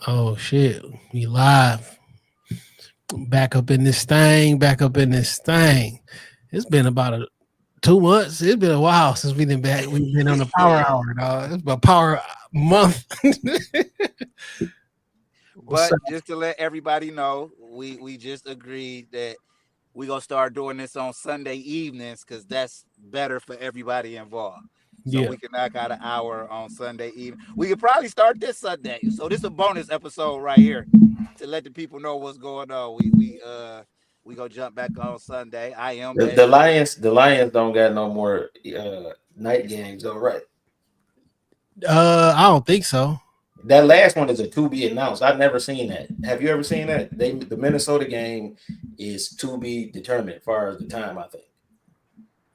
Oh shit, we live. Back up in this thing. Back up in this thing. It's been about 2 months. It's been a while since we've been back. We've been on the power Yeah. hour, dog. It's about power month. What's But up? just to let everybody know, we just agreed that we gonna start doing this on Sunday evenings because that's better for everybody involved. So Yeah, we can knock out an hour on Sunday evening. We could probably start this Sunday. So this is a bonus episode right here to let the people know what's going on. We gonna jump back on Sunday. I am The Betty. Lions don't got no more night games, though, right? I don't think so. That last one is a to be announced. I've never seen that. Have you ever seen that? The Minnesota game is to be determined as far as the time. I think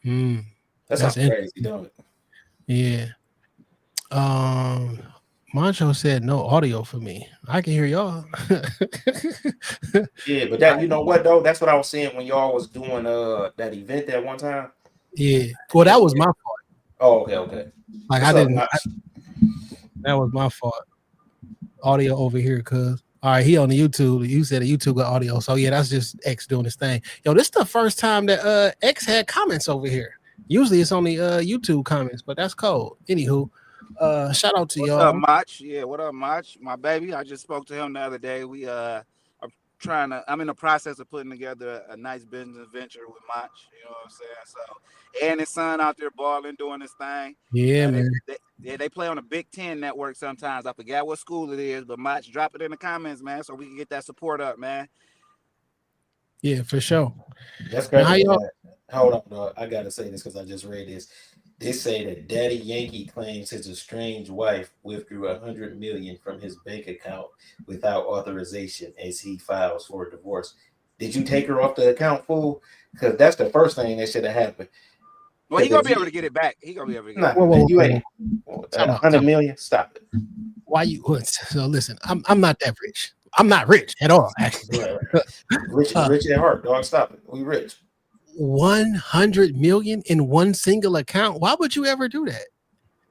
Hmm, that that's sounds interesting. crazy, don't it? Yeah. Um, Mancho said no audio for me. I can hear y'all. Yeah, but that you know what though? That's what I was saying when y'all was doing that event that one time. Yeah. Well, that And, was my fault. oh, okay. Like I What's up, didn't. Notch? That was my fault. Audio over here, cuz. All right, he on the YouTube. You said the YouTube got audio. So yeah, that's just X doing his thing. Yo, this is the first time that X had comments over here. Usually it's only YouTube comments, but that's cold. Anywho, shout out to What's up, y'all. Mach? Yeah, what up, Mach? My baby. I just spoke to him the other day. I'm in the process of putting together a nice business venture with Mach. You know what I'm saying? So, and his son out there balling, doing his thing. Yeah, Uh, they, man. they play on the Big Ten network sometimes. I forgot what school it is, but Mach, drop it in the comments, man, so we can get that support up, man. Yeah, for sure. That's Now, crazy. how y'all? Hold on, dog. I gotta say this because I just read this. They say that Daddy Yankee claims his estranged wife withdrew 100 million from his bank account without authorization as he files for a divorce. Did you take her off the account, fool? Because that's the first thing that should have happened. Well, he Because gonna if be able you, to get it back. He gonna be able to get it nah, Whoa, back. whoa, man, you whoa, ain't whoa. a Time out, hundred time out. million. Stop it. Why you? So listen, I'm not that rich. I'm not rich at all, actually. Right, right. Rich, uh, rich at heart, dog. Stop it. We rich. 100 million in one single account. Why would you ever do that?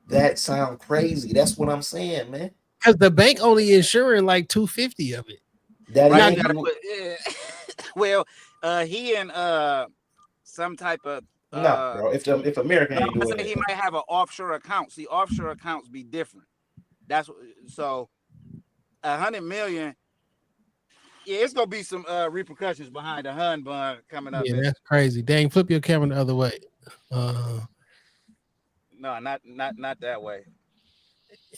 That sound crazy. That's what I'm saying, man. Because the bank only insuring like 250 of it. Daddy Right, you Not Yankee. gotta put. Yeah. Well, he and some type of No, bro. If America no, ain't I doing say it, he bro. might have an offshore account. See, offshore accounts be different. So 100 million. Yeah, it's gonna be some repercussions behind the Hun bun coming up. yeah, And that's crazy. Dang, flip your camera the other way. Uh, no, not that way.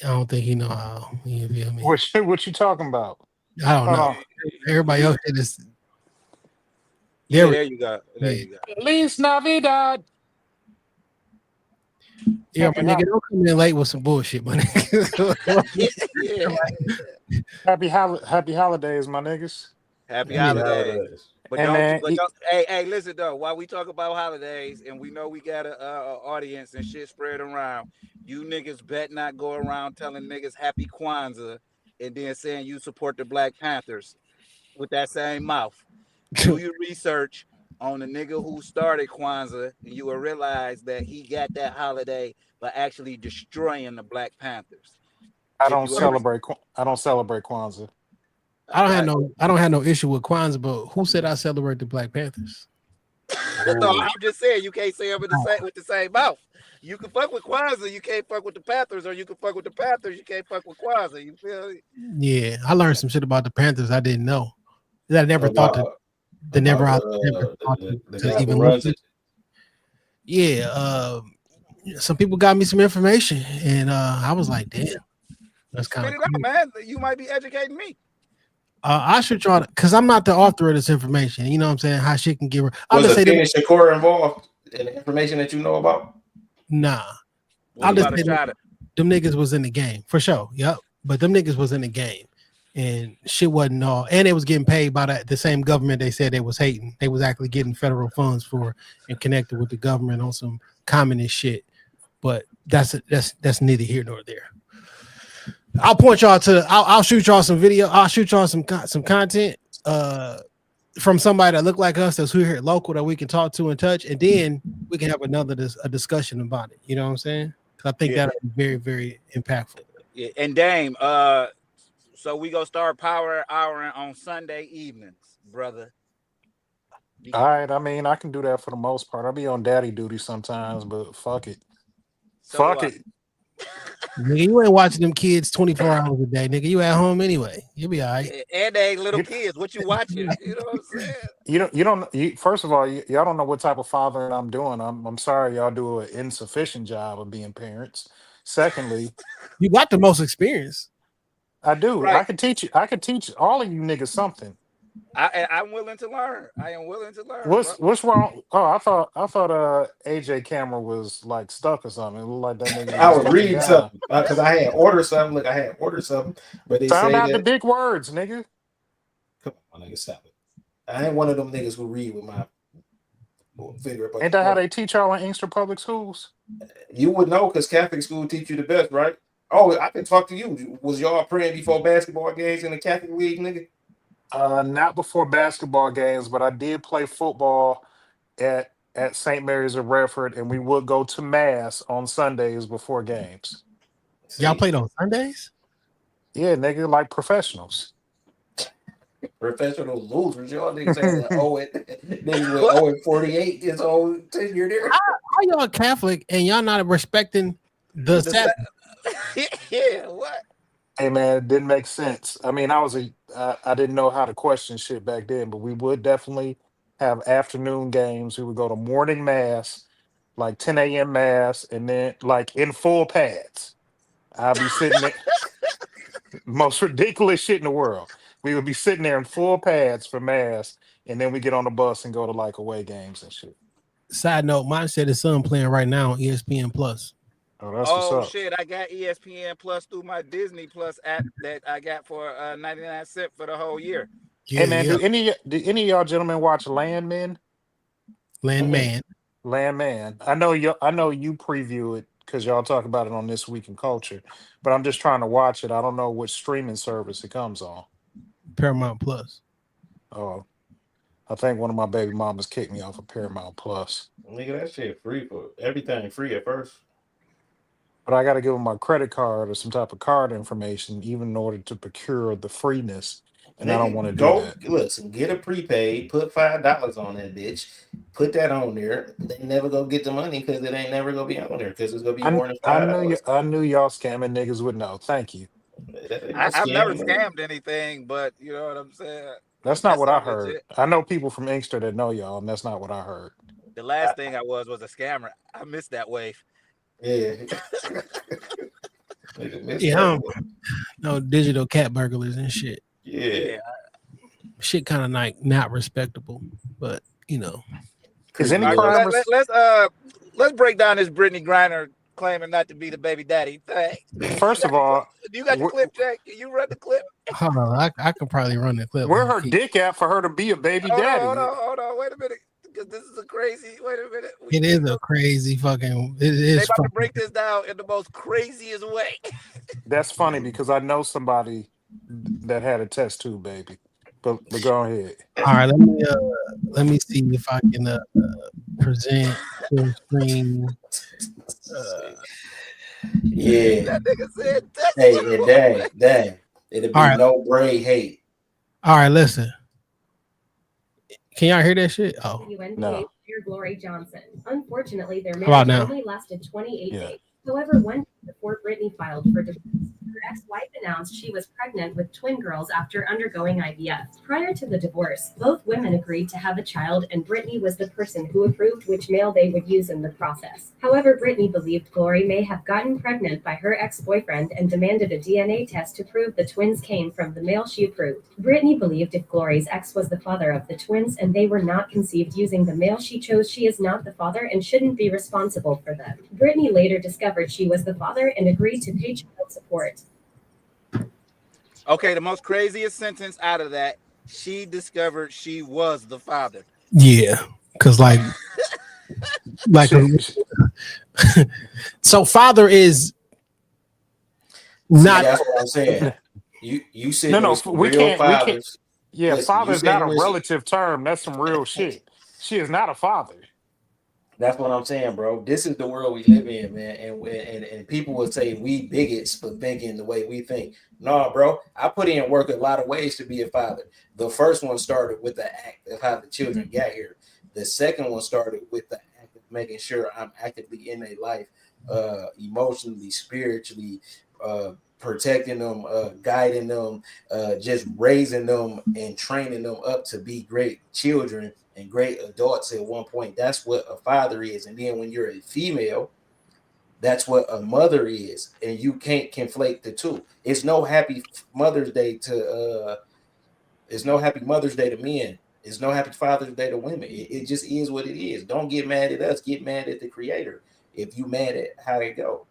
I don't think he know how. You feel me? What you talking about? I don't Hold know. on. Everybody else shit is Yeah, there. there you go. There Yeah, you go. Feliz Navidad. yeah, Happy my nigga, ho- don't come in late with some bullshit, my nigga. Yeah. happy holidays, my niggas. Happy Happy Yeah. holidays. holidays. But And man, don't. Hey, listen though. While we talk about holidays, and we know we got a audience and shit spread around, you niggas bet not go around telling niggas Happy Kwanzaa and then saying you support the Black Panthers with that same mouth. Do your research on the nigga who started Kwanzaa, and you will realize that he got that holiday by actually destroying the Black Panthers. If you ever, I don't celebrate Kwanzaa. I, I don't have no issue with Kwanzaa, but who said I celebrate the Black Panthers? no, Ooh. I'm just saying you can't say them with the same mouth. You can fuck with Kwanzaa, you can't fuck with the Panthers, or you can fuck with the Panthers, you can't fuck with Kwanzaa. You feel me? Yeah, I learned some shit about the Panthers I didn't know. That I never thought to. About They never, about I never thought the to guy who even look runs into. it. Yeah, some people got me some information, and I was like, damn, that's kind Spit of it out, cool. man. You might be educating me. I should try to, because I'm not the author of this information. You know what I'm saying? How shit can get. I'll Was just say them. Afeni Shakur involved in the information that you know about? Nah, What I'll just about a say them, Mm. shot of them niggas was in the game for sure. Yep, but them niggas was in the game, and shit wasn't all. And they was getting paid by the same government they said they was hating. They was actually getting federal funds for and connected with the government on some communist shit. But that's neither here nor there. I'll point y'all to. I'll shoot y'all some video. I'll shoot y'all some content. From somebody that look like us that's here local that we can talk to and touch, and then we can have a discussion about it. You know what I'm saying? 'Cause I think yeah, that'll be very, very impactful. yeah. And Dame, So we gonna start power houring on Sunday evenings, brother. All right, I mean, I can do that for the most part. I'll be on daddy duty sometimes, but fuck it. So Fuck what? it. Nigga, you ain't watching them kids 24 hours a day, nigga. You at home anyway. You'll be all right. And they ain't little You, kids. What you watching? You know what I'm saying? first of all, y'all don't know what type of fathering I'm doing. I'm sorry, y'all do an insufficient job of being parents. Secondly, You got the most experience. I do. Right. I could teach all of you niggas something. I'm willing to learn. I am willing to learn, bro. What's wrong? Oh, I thought AJ camera was like stuck or something. It looked like that nigga I was was just looking reading down. something because I had ordered something. Look, I had ordered something, but they Found say out the that. big words, nigga. Come on, nigga, stop it. I ain't one of them niggas who read with my finger up. Ain't that how they teach y'all in Inkster public schools? You would know because Catholic school teach you the best, right? Oh, I can talk to you. Was y'all praying before basketball games in the Catholic League, nigga? Not before basketball games, but I did play football at St. Mary's of Redford, and we would go to mass on Sundays before games. Y'all See, played on Sundays? Yeah, nigga, like professionals. professional losers. Y'all niggas had niggas with 0-48 years old tenure there. How y'all Catholic and y'all not respecting the Sabbath? Yeah, what? Hey man, it didn't make sense. I mean, I didn't know how to question shit back then, but we would definitely have afternoon games. We would go to morning mass, like 10 a.m. mass, and then like in full pads. I'd be sitting there, most ridiculous shit in the world. We would be sitting there in full pads for mass, and then we get on the bus and go to like away games and shit. Side note, mine said his son playing right now on ESPN Plus. Oh, that's what's Oh up. shit! I got ESPN Plus through my Disney Plus app that I got for 99 cents for the whole year. Yeah, Hey man, yeah. do any of y'all gentlemen watch Landman? Landman. Landman. I know you preview it because y'all talk about it on This Week in Culture, but I'm just trying to watch it. I don't know which streaming service it comes on. Paramount Plus. Oh, I think one of my baby mamas kicked me off of Paramount Plus. Nigga, that shit free for everything free at first. But I got to give them my credit card or some type of card information, even in order to procure the freeness. And I don't want to do Go that. listen, get a prepaid, put $5 on that bitch, put that on there. They never go get the money because it ain't never gonna be on there because it's gonna be more than $5. I knew y'all scamming niggas would know. Thank you. That ain't no I've never scam, nigga. scammed anything, but you know what I'm saying. That's not That what I sounds heard. legit. I know people from Inkster that know y'all, and that's not what I heard. The last thing I was a scammer. I missed that wave. Yeah. Nigga, miss Yeah, that. no digital cat burglars and shit. Yeah. Shit kind of like not respectable, but you know. Is any All right, crime? so let's break down this Brittany Griner claiming not to be the baby daddy thing. First of all, You got the clip, Jack? Can you run the clip? Hold on, I could probably run the clip. where her dick at for her to be a baby daddy? Hold on. Wait a minute. Because this is a crazy. Wait a minute. It is a crazy fucking. It They is. about to break this down in the most craziest way. That's funny because I know somebody that had a test too, baby. But go ahead. All right, let me see if I can present full screen. Yeah. That nigga said that's Hey, and dang. It'll be All right. no braid hate. All right, listen. Can y'all hear that shit? Oh, WNBA No. player Glory Johnson. Unfortunately, their about marriage now? only lasted 28 Yeah. days. However, 1 day before Brittany filed for divorce, her ex-wife announced she was pregnant with twin girls after undergoing IVF. Prior to the divorce, both women agreed to have a child, and Brittany was the person who approved which male they would use in the process. However, Brittany believed Glory may have gotten pregnant by her ex-boyfriend and demanded a DNA test to prove the twins came from the male she approved. Brittany believed if Glory's ex was the father of the twins and they were not conceived using the male she chose, she is not the father and shouldn't be responsible for them. Brittany later discovered she was the father and agreed to pay child support. okay. The most craziest sentence out of that. She discovered she was the father. yeah, because like so father is not. That's what I'm saying. You said No, with some we real can't. fathers. Yeah, Listen, father's you said not a with some- relative term. That's some real shit. She is not a father. That's what I'm saying, bro. This is the world we live in, man. And people will say we bigots for thinking the way we think. No, bro. I put in work a lot of ways to be a father. The first one started with the act of how the children got here. The second one started with the act of making sure I'm actively in their life, emotionally, spiritually, protecting them, guiding them, just raising them and training them up to be great children and great adults at one point. That's what a father is. And then when you're a female, that's what a mother is. And you can't conflate the two. It's no happy Mother's Day to men. It's no happy Father's Day to women. It just is what it is. Don't get mad at us. Get mad at the creator if you mad at how it go.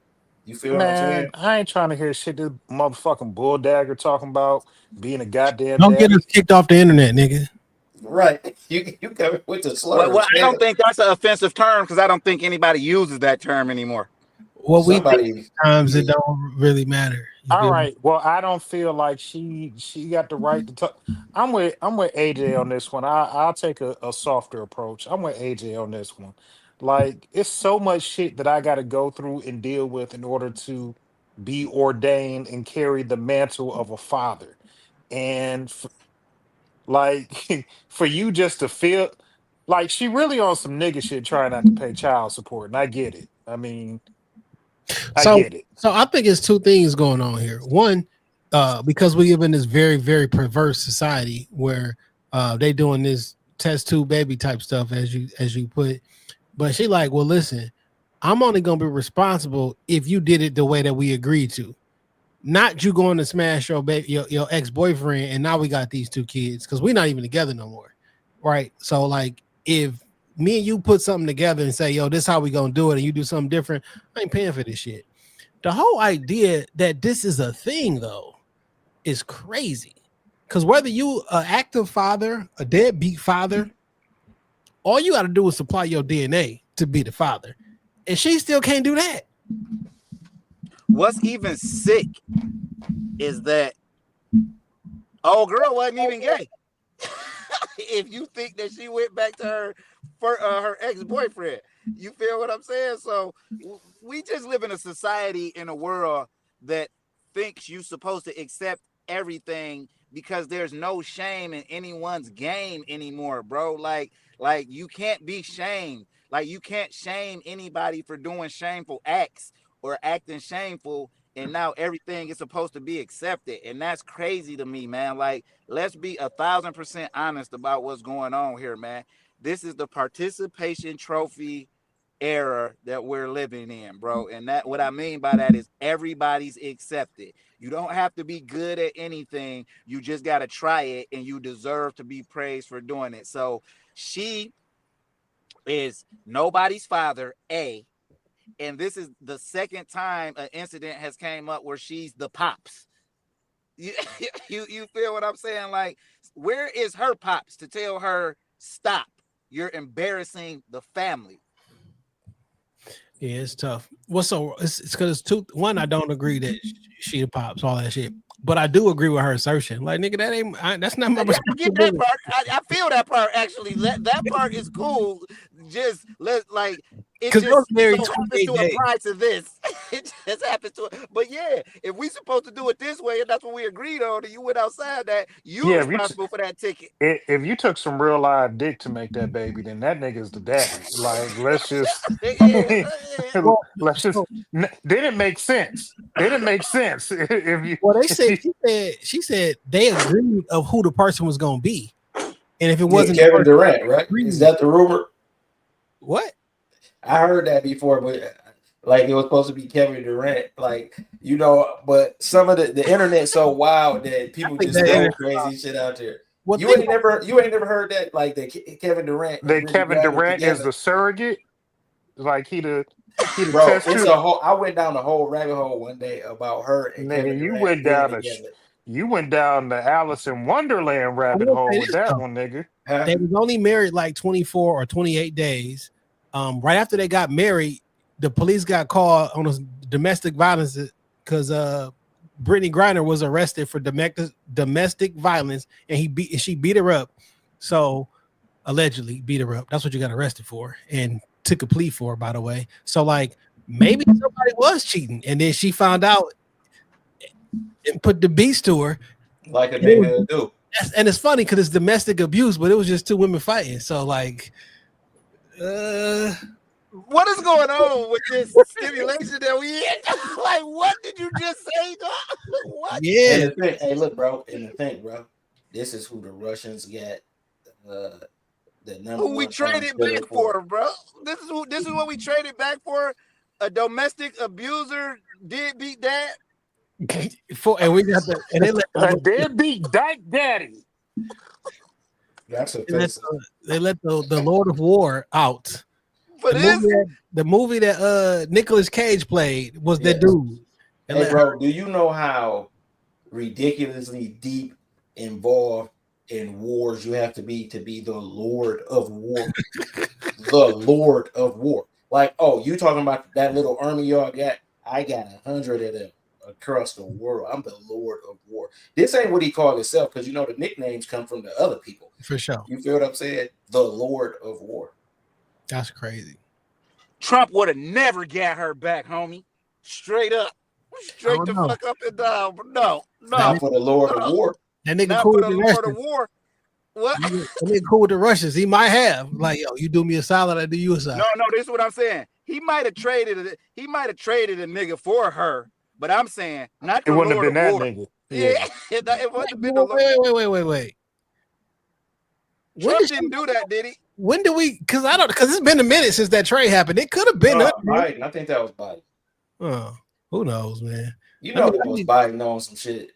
You feel what I'm saying? Man, I ain't trying to hear shit this motherfucking bull dagger talking about being a goddamn Don't get daddy. us kicked off the internet, nigga. Right. You coming with the slur. Well, I don't think that's an offensive term because I don't think anybody uses that term anymore. What we Somebody think sometimes it don't really matter. You All feel me? right. Well, I don't feel like she got the right to talk. I'm with AJ on this one. I'll take a softer approach. I'm with AJ on this one. Like, it's so much shit that I got to go through and deal with in order to be ordained and carry the mantle of a father. And like for you just to feel like she really on some nigga shit trying not to pay child support, and I get it. I mean, I So, get it. so I think it's two things going on here. One, because we live in this very, very perverse society where they doing this test tube baby type stuff, as you put. But she like, well, listen, I'm only gonna be responsible if you did it the way that we agreed to, not you going to smash your baby, your ex-boyfriend, and now we got these two kids because we're not even together no more, right? So like, if me and you put something together and say, yo, this is how we gonna do it, and you do something different, I ain't paying for this shit. The whole idea that this is a thing though is crazy, because whether you an active father, a deadbeat father, all you got to do is supply your DNA to be the father, and she still can't do that. What's even sick is that old girl wasn't even gay. If you think that she went back to her ex-boyfriend, you feel what I'm saying? So we just live in a society, in a world that thinks you're supposed to accept everything because there's no shame in anyone's game anymore, bro. Like you can't be shamed. Like you can't shame anybody for doing shameful acts or acting shameful, and now everything is supposed to be accepted. And that's crazy to me, man. Like, let's be 1,000% honest about what's going on here, man. This is the participation trophy era that we're living in, bro. And that, what I mean by that is everybody's accepted. You don't have to be good at anything. You just got to try it, and you deserve to be praised for doing it. So she is nobody's father, A. And this is the second time an incident has came up where she's the pops. You feel what I'm saying? Like, where is her pops to tell her, stop, you're embarrassing the family? Yeah, it's tough. Well, so it's because it's two. One, I don't agree that she the pops, all that shit. But I do agree with her assertion. Like, nigga, that's not my I get that responsibility. part. I feel that part, actually. That part is cool. Just it Because just married so happens to 28 days. apply to this. It just happens to. But yeah, if we supposed to do it this way, and that's what we agreed on, and you went outside that, you're Yeah, responsible for that ticket. if you took some real live dick to make that baby, then that nigga's the daddy. Like, let's just Well, let's just. so- Then it makes sense. Then it makes sense if you. Well, they said she said they agreed of who the person was gonna be, and if it wasn't the Kevin person- Durant, right? Is that the rumor? what? I heard that before, but like it was supposed to be Kevin Durant, like but some of the internet's so wild that people think just that throw is- crazy shit out there. Well, You ain't never heard that, like the Kevin Durant. That Brittany Kevin Griner Durant is together? the surrogate. Like he the Bro, test it's tube. a whole. I went down the whole rabbit hole one day about her and Nigga, Kevin you Durant went being down together. you went down the Alice in Wonderland rabbit will hole say with this, that though. one, nigga. Huh? They was only married like 24 or 28 days. Right after they got married, the police got called on a domestic violence because Brittany Griner was arrested for domestic violence, and she beat her up. So allegedly beat her up. That's what you got arrested for. And took a plea for, by the way. So like maybe somebody was cheating, and then she found out and put the beats to her. Like a nigga do. And it's funny because it's domestic abuse, but it was just two women fighting. So like, what is going on with this stimulation that we in? Like, what did you just say, dog? What? Yeah. And the thing, hey, look, bro. And the thing, bro. This is who the Russians got. The number Who we one traded back for, bro? This is what we traded back for. A domestic abuser did beat dad. And we got the and they let deadbeat dyke daddy. That's a they let the Lord of War out. For The movie that Nicolas Cage played was that dude. Hey, bro, do you know how ridiculously deep involved in wars you have to be the Lord of War? The Lord of War. Like, oh, you talking about that little army y'all got? I got 100 of them across the world. I'm the Lord of War. This ain't what he called himself, because you know the nicknames come from the other people. For sure. You feel what I'm saying? The Lord of War. That's crazy. Trump would have never got her back, homie. Straight up. Straight the fuck up and down. No. Not for the Lord of War. That nigga Not cool for with the the Lord Russians. of War. What? That nigga cool with the Russians. He might have. Like, yo, you do me a solid, I do you a solid. No, this is what I'm saying. He might have traded a nigga for her, but I'm saying not the It wouldn't Lord have been of that War. nigga. Yeah, it wouldn't have been the Lord. Wait. Trump didn't do that, did he? When do we? Because it's been a minute since that trade happened. It could have been Biden. I think that was Biden. Oh, who knows, man? You know, it was Biden on some shit,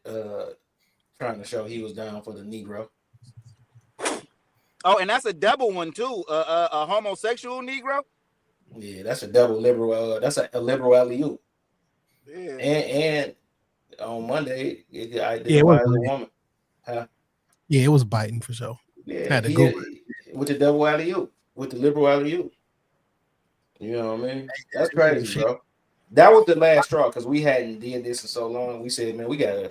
trying to show he was down for the Negro. Oh, and that's a double one too. A homosexual Negro. Yeah, that's a double liberal. That's a liberal alley-oop. Yeah. And on Monday, it was as a woman. Huh? Yeah, it was Biden for sure. Yeah, Had to go with the double alley-oop, with the liberal alley-oop. You know what I mean? That's crazy, bro. That was the last straw, because we hadn't did this in so long. We said, man, we gotta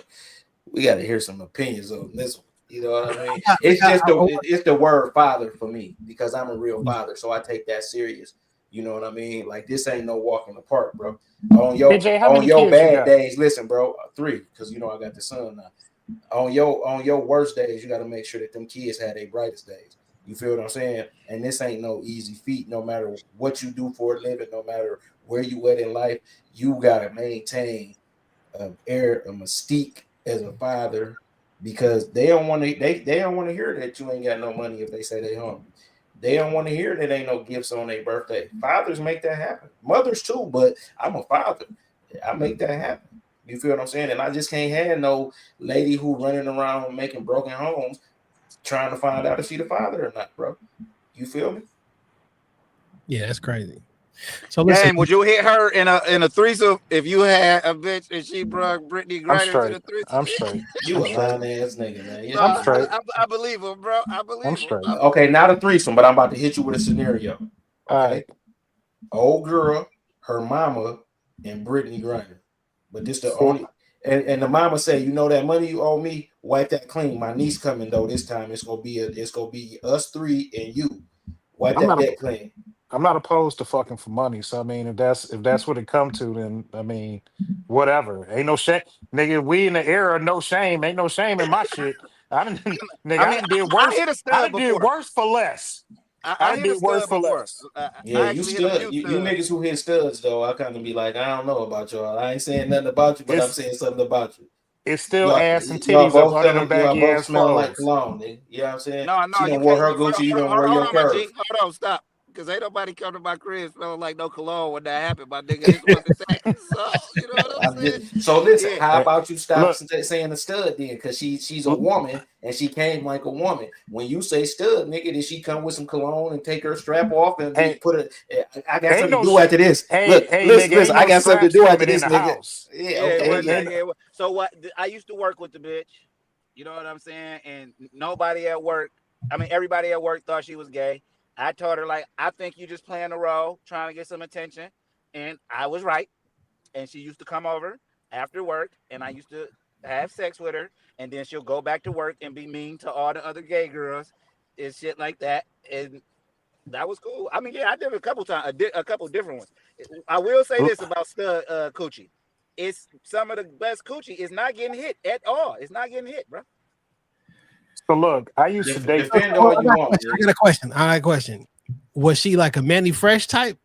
hear some opinions on this one. You know what I mean? It's just it's the word father for me, because I'm a real father, so I take that serious. You know what I mean? Like, this ain't no walk in the park, bro. On your bad days, listen, bro, 3, because you know I got the son now. On your worst days, you got to make sure that them kids had their brightest days. You feel what I'm saying? And this ain't no easy feat. No matter what you do for a living, no matter where you at in life, you gotta maintain a mystique as a father, because they don't want to. They don't want to hear that you ain't got no money if they say they hungry. They don't want to hear that ain't no gifts on their birthday. Fathers make that happen. Mothers too, but I'm a father. I make that happen. You feel what I'm saying? And I just can't have no lady who running around making broken homes trying to find out if she the father or not, bro. You feel me? Yeah, that's crazy. So listen, Damn, would you hit her in a threesome if you had a bitch and she brought Brittany Griner to the threesome? I'm straight. You a lying ass nigga, man. No, I'm straight. I believe him, bro. I believe I'm him. straight. Okay, not a threesome, but I'm about to hit you with a scenario. Okay. All right. Old girl, her mama, and Brittany Griner. But this the only, and the mama say, you know that money you owe me, wipe that clean. My niece coming though this time. It's gonna be us 3 and you. Wipe that debt clean. I'm not opposed to fucking for money. So I mean, if that's what it come to, then I mean, whatever. Ain't no shame, nigga. We in the era of no shame. Ain't no shame in my shit. I did worse. I hit a stud did before. worse for less. I hit did a worse stud for before. less. Yeah, you stud. You niggas who hit studs though, I kind of be like, I don't know about y'all. I ain't saying nothing about you, but I'm saying something about you. It's still ass and Y'all titties up both under them baggy both ass smelling like clothes. cologne, nigga. You know what I'm saying? No, she done wore her Gucci, you done wear your curve. Hold on, stop. Because ain't nobody come to my crib smelling like no cologne when that happened, my nigga. This wasn't that. So, you know what I'm saying? So listen, Yeah. how about you stop saying a stud then? Because she's a woman and she came like a woman. When you say stud, nigga, did she come with some cologne and take her strap off and put it? I got something to do after this. Listen, I got something to do after this, nigga. Yeah. So what? I used to work with the bitch. You know what I'm saying? And nobody at work, everybody at work thought she was gay. I told her, like, I think you just playing the role, trying to get some attention. And I was right. And she used to come over after work, and I used to have sex with her. And then she'll go back to work and be mean to all the other gay girls and shit like that. And That was cool. I mean, yeah, I did it a couple times, a couple different ones. I will say this about stud coochie. It's some of the best coochie. It's not getting hit at all. It's not getting hit, bro. So look, I used to date. Defend Oh, all you want. I got a question. I got a question. Was she like a Manny Fresh type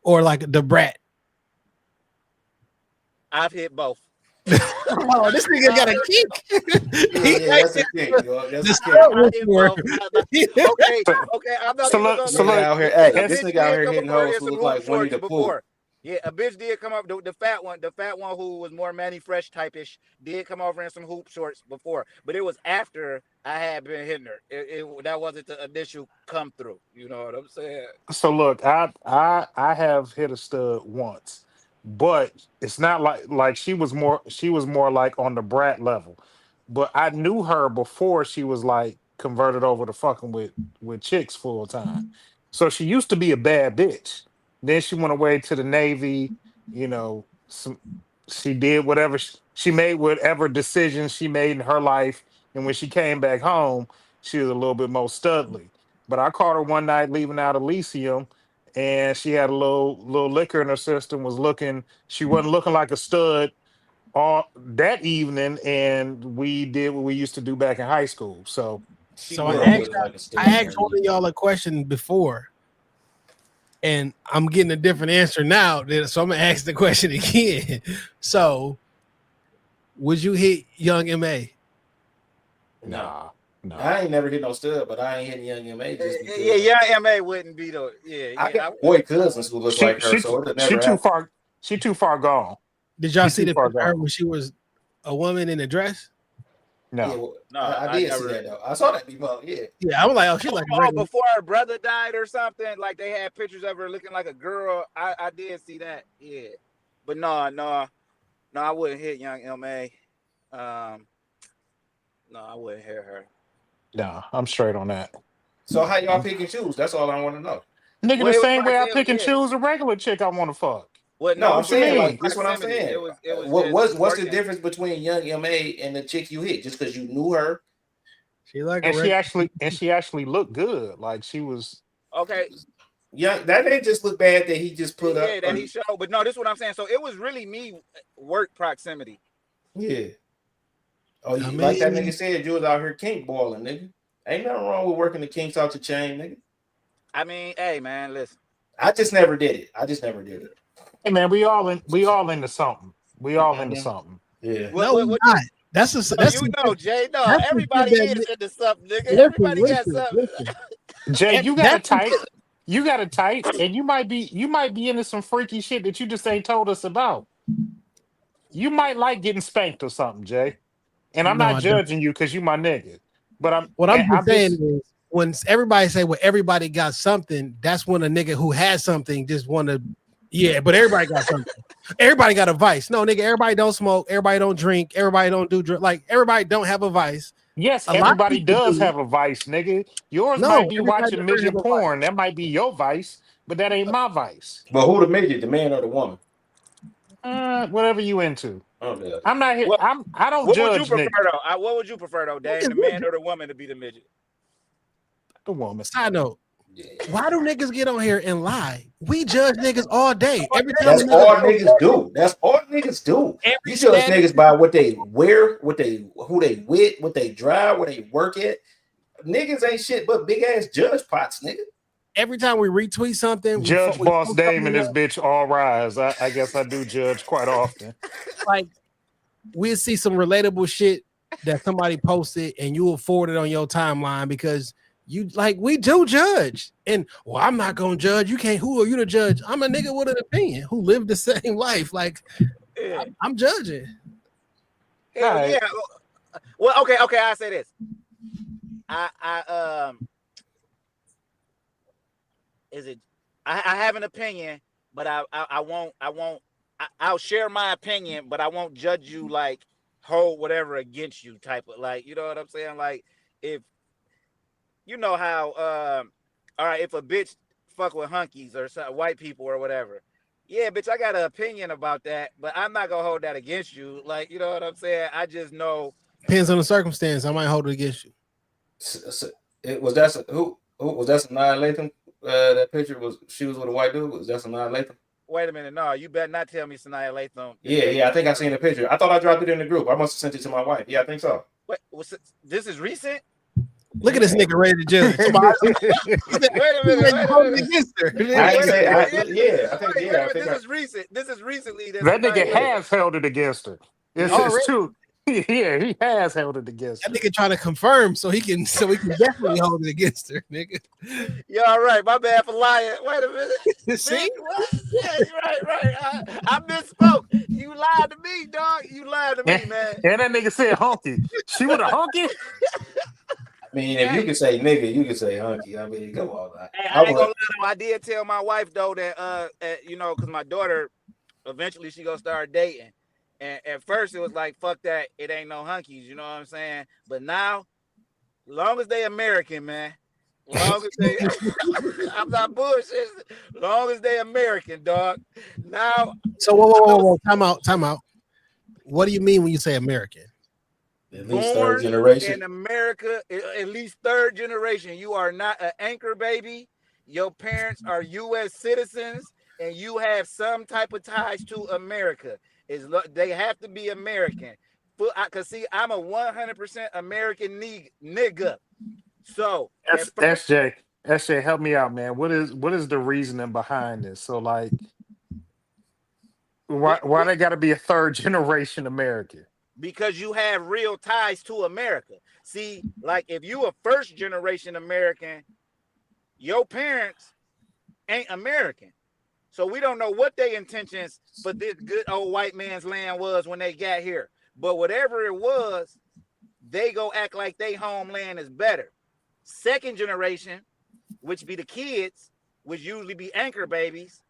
or like the brat? I've hit both. Oh, this nigga got a kick. Yeah, that's a kick, yo. That's This a kick. nigga- I hit both. Okay. I'm not So even look- gonna so lie. look, out here, hey, A this bitch nigga out did here come hitting over hoes here who some look like hoop Winnie the shorts Pooh. before. Yeah, a bitch did come up. The fat one, who was more Manny Fresh type-ish, did come over in some hoop shorts before. But it was after I had been hitting her. That wasn't the initial come through. You know what I'm saying? So look, I have hit a stud once, but it's not like she was more like on the brat level. But I knew her before she was like converted over to fucking with chicks full time. So she used to be a bad bitch. Then she went away to the Navy, you know, she did whatever she made whatever decisions she made in her life. And when she came back home, she was a little bit more studly. But I caught her one night leaving out Elysium, and she had a little liquor in her system. She wasn't looking like a stud all that evening, and we did what we used to do back in high school. So So Grew I up asked, looking like a I stud, asked one man. of y'all a question before, and I'm getting a different answer now. So I'm gonna ask the question again. So, would you hit Young Ma? nah. I ain't never hit no stud, but I ain't hitting Young MA just because. Yeah, MA wouldn't be the I I got boy cousins who look She like her, she so it'll she never too happen. far she too far gone. Did y'all She's see too the far picture of her gone. when she was a woman in a dress? Yeah, No. well, No, I I did never. see that though. I saw that before. Yeah, Yeah, I was like, oh, she's like a Oh, regular. before her brother died or something, like they had pictures of her looking like a girl. I did see that. Yeah, but no, I wouldn't hit Young MA. No, I wouldn't hit her. Nah, I'm straight on that. so how y'all pick and choose? That's all I want to know. Nigga, Well, the it was same way I proximity. pick and Yeah. choose a regular chick I want to fuck. Well, No, I'm What you saying mean? like this. What I'm proximity. saying. It was What just what's the working. difference between Young MA and the chick you hit? Just because you knew her? She's like a And regular. she actually looked good. Like she was. Okay, Yeah, that ain't just look bad that he just put up. yeah, that he showed. But no, this is what I'm saying. So it was really me work proximity. Yeah. Oh, I like that mean- nigga said, you was out here kink balling, nigga. Ain't nothing wrong with working the kinks out your chain, nigga. I mean, hey man, listen. I just never did it. Hey man, we all into something. We all into Mhm. something. Yeah. What, No, what, we're what, not. That's a no, that's you a- know, Jay. No, that's the everybody shit that- is into something, nigga. listen, Everybody got listen, something. listen. Jay, you got a That's the type. You got a type, and you might be into some freaky shit that you just ain't told us about. You might like getting spanked or something, Jay. And I'm No, not I don't. judging you because you my nigga. But What I'm and just saying is, when everybody say, "Well, everybody got something," that's when a nigga who has something just want to, yeah. But everybody got something. Everybody got a vice. No, nigga, everybody don't smoke. Everybody don't drink. Everybody don't do like everybody don't have a vice. yes, A lot of everybody people does do. have a vice, nigga. Yours No, might be everybody watching doesn't midget have a vice. porn. That might be your vice, but that ain't my vice. But who the midget, the man or the woman? Whatever you into. Oh, yeah. I'm not here. What- I don't What would you judge prefer niggas. though? What would you prefer though, Dame? Niggas The man midget. or the woman to be the midget? The woman. Side note: Yeah. why do niggas get on here and lie? We judge niggas all day. Every time That's a nigga all post- niggas do. That's all niggas do. Every You judge status- niggas by what they wear, who they with, what they drive, where they work at. Niggas ain't shit but big ass judge pots, nigga. every time we retweet something, Judge we Boss post Dame and something this bitch all rise. I guess I do judge quite often. like we'll see some relatable shit that somebody posted and you will forward it on your timeline because you like we do judge. And well, I'm not gonna judge. You can't. Who are you to judge? I'm a nigga with an opinion who lived the same life. Like Yeah. I'm judging. Hell Alright. yeah. Well, okay. I say this. I have an opinion, but I'll share my opinion, but I won't judge you like hold whatever against you type of like, you know what I'm saying? Like if you know how all right, if a bitch fuck with hunkies or some white people or whatever. Yeah, bitch, I got an opinion about that, but I'm not gonna hold that against you. Like, you know what I'm saying? I just know Depends on the circumstance. I might hold it against you. Was that some Nia Latham that picture was she was with a white dude? Was that Sanaa Lathan? Wait a minute, no, you better not tell me Sanaa Lathan. Yeah, I think I seen the picture. I thought I dropped it in the group. I must have sent it to my wife. Yeah, I think so. Wait, this is recent? Look at this nigga ready to judge. Wait a minute. Against her. I ain't say, I Wait, think this is recent. This is recently. That Sanaa nigga Lathan- has held it against her. It's Already? true. Yeah, he has held it against That her. nigga trying to confirm so he can definitely hold it against her, nigga. Yeah, all right. My bad for lying. Wait a minute. See? What? Yeah, you're right. I misspoke. You lied to me, dog. You lied to me, man. And that nigga said hunky. She would have hunky. I mean, if you can say nigga, you can say hunky. I mean, come on. Hey, I ain't gonna lie though. I did tell my wife though that because my daughter eventually she gonna start dating. And at first it was like, fuck that, it ain't no hunkies, you know what I'm saying? But now, long as they American, man. Long as they I'm not bullshit. Long as they American, dog. Now So whoa. Time out. What do you mean when you say American? At least born third generation. in America, at least third generation. You are not an anchor baby. Your parents are U.S. citizens, and you have some type of ties to America. They have to be American. Cause see, I'm a 100% American nigga. So SJ, help me out, man. What is the reasoning behind this? So like, why they got to be a third generation American? because you have real ties to America. See, like if you a first generation American, your parents ain't American. So we don't know what their intentions for this good old white man's land was when they got here. But whatever it was, they go act like they homeland is better. Second generation, which be the kids, which usually be anchor babies,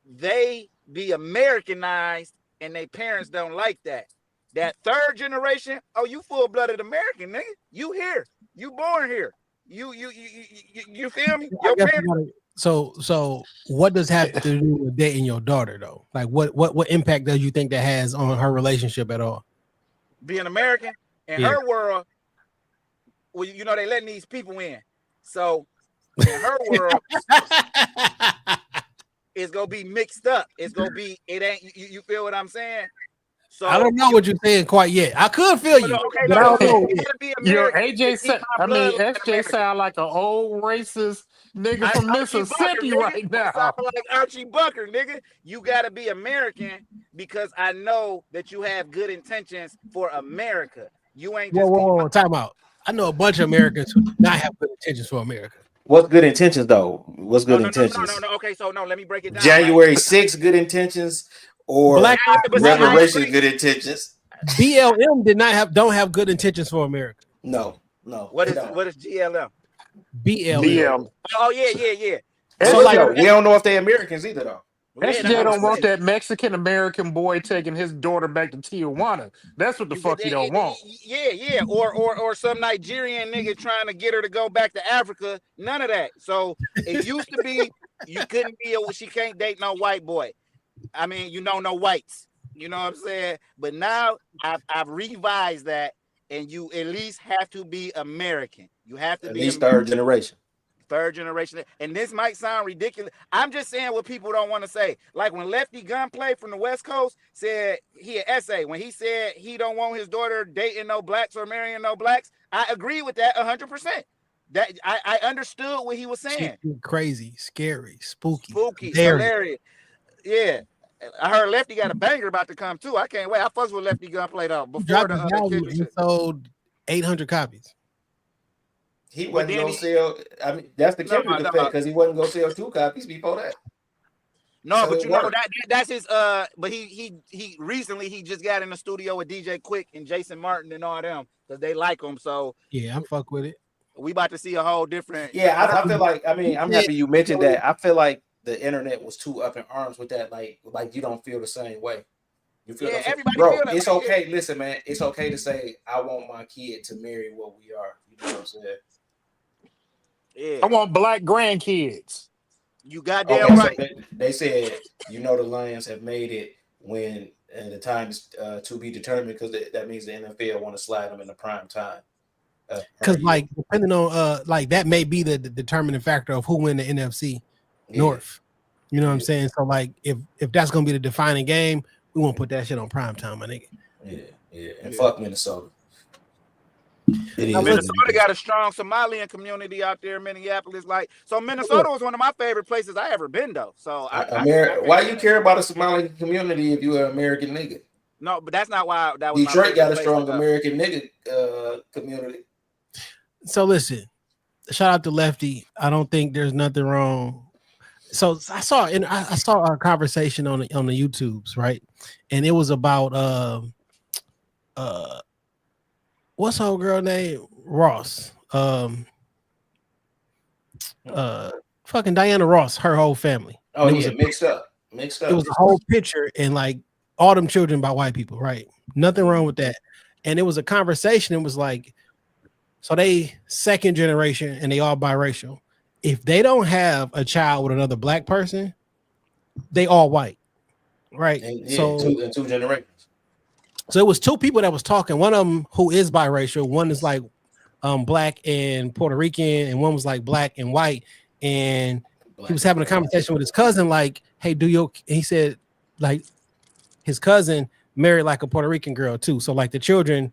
they be Americanized and their parents don't like that. That third generation, oh, you full-blooded American, nigga. You here. You born here. You feel me? Your parents. So what does have to do with dating your daughter though? Like what impact does you think that has on her relationship at all? Being American in her world, well, you know they letting these people in. So in her world, it's gonna be mixed up. It's gonna be it ain't you feel what I'm saying? So I don't know what you're saying quite yet. I could feel you. But I don't know. Your SJ sound like an old racist nigga from Mississippi right now. Sound like Archie Bunker, nigga. You gotta be American because I know that you have good intentions for America. You ain't just whoa, time out. I know a bunch of Americans who do not have good intentions for America. What's good intentions though? What's good intentions? No. Okay, so no, let me break it down. January 6th, good intentions, or Black reparations, good intentions. BLM don't have good intentions for America. No. What is GLM? BLM. Oh yeah. So like, we don't know if they're Americans either though. SJ don't want that Mexican American boy taking his daughter back to Tijuana. That's what the fuck he don't want. Yeah. Or some Nigerian nigga trying to get her to go back to Africa. None of that. So it used to be you couldn't be she can't date no white boy. I mean, no whites. You know what I'm saying? But now I've revised that, and you at least have to be American. You have to be at least third generation. Third generation, and this might sound ridiculous. I'm just saying what people don't want to say. Like when Lefty Gunplay from the West Coast said he an essay when he said he don't want his daughter dating no blacks or marrying no blacks. I agree with that 100%. That I understood what he was saying. Crazy, scary, spooky, hilarious. Yeah. I heard Lefty got a banger about to come too. I can't wait. I fucks with Lefty Gunplay though. Before he sold 800 copies. He wasn't gonna sell. I mean, that's the Kendrick effect because he wasn't gonna sell 2 copies before that. No, so but you know that's his. But he recently he just got in the studio with DJ Quick and Jason Martin and all them because they like him. So yeah, I'm fuck with it. We about to see a whole different. Yeah, I feel like. I mean, I'm happy you mentioned that. I feel like the internet was too up in arms with that. Like you don't feel the same way. You feel everybody, bro. It's okay. Yeah. Listen, man. It's okay to say I want my kid to marry what we are. You know what I'm saying? Yeah. I want black grandkids. You goddamn right. So they said, the Lions have made it when the time is to be determined because that means the NFL want to slide them in the prime time. because like depending on like that may be the determining factor of who win the NFC North. You know what I'm saying? So like if that's gonna be the defining game, we won't put that shit on prime time, my nigga. Yeah, and fuck Minnesota. Now, Minnesota got a strong Somalian community out there in Minneapolis. Like, so Minnesota was one of my favorite places I ever been though. So why you care about a Somali community if you're an American nigga? No, but that's not why that was Detroit got a strong American nigga community. So listen, shout out to Lefty. I don't think there's nothing wrong. So I saw a conversation on the YouTubes, right? And it was about what's her girl name? Ross. Fucking Diana Ross, her whole family. Oh, yeah, mixed up. It was a whole picture and like all them children by white people, right? Nothing wrong with that. And it was a conversation. It was like, so they second generation and they all biracial. If they don't have a child with another black person, they all white, right? So two generations. So it was two people that was talking. One of them who is biracial, one is like black and Puerto Rican, and one was like black and white. And he was having a conversation with his cousin, like, hey, he said, like, his cousin married like a Puerto Rican girl too. So like the children,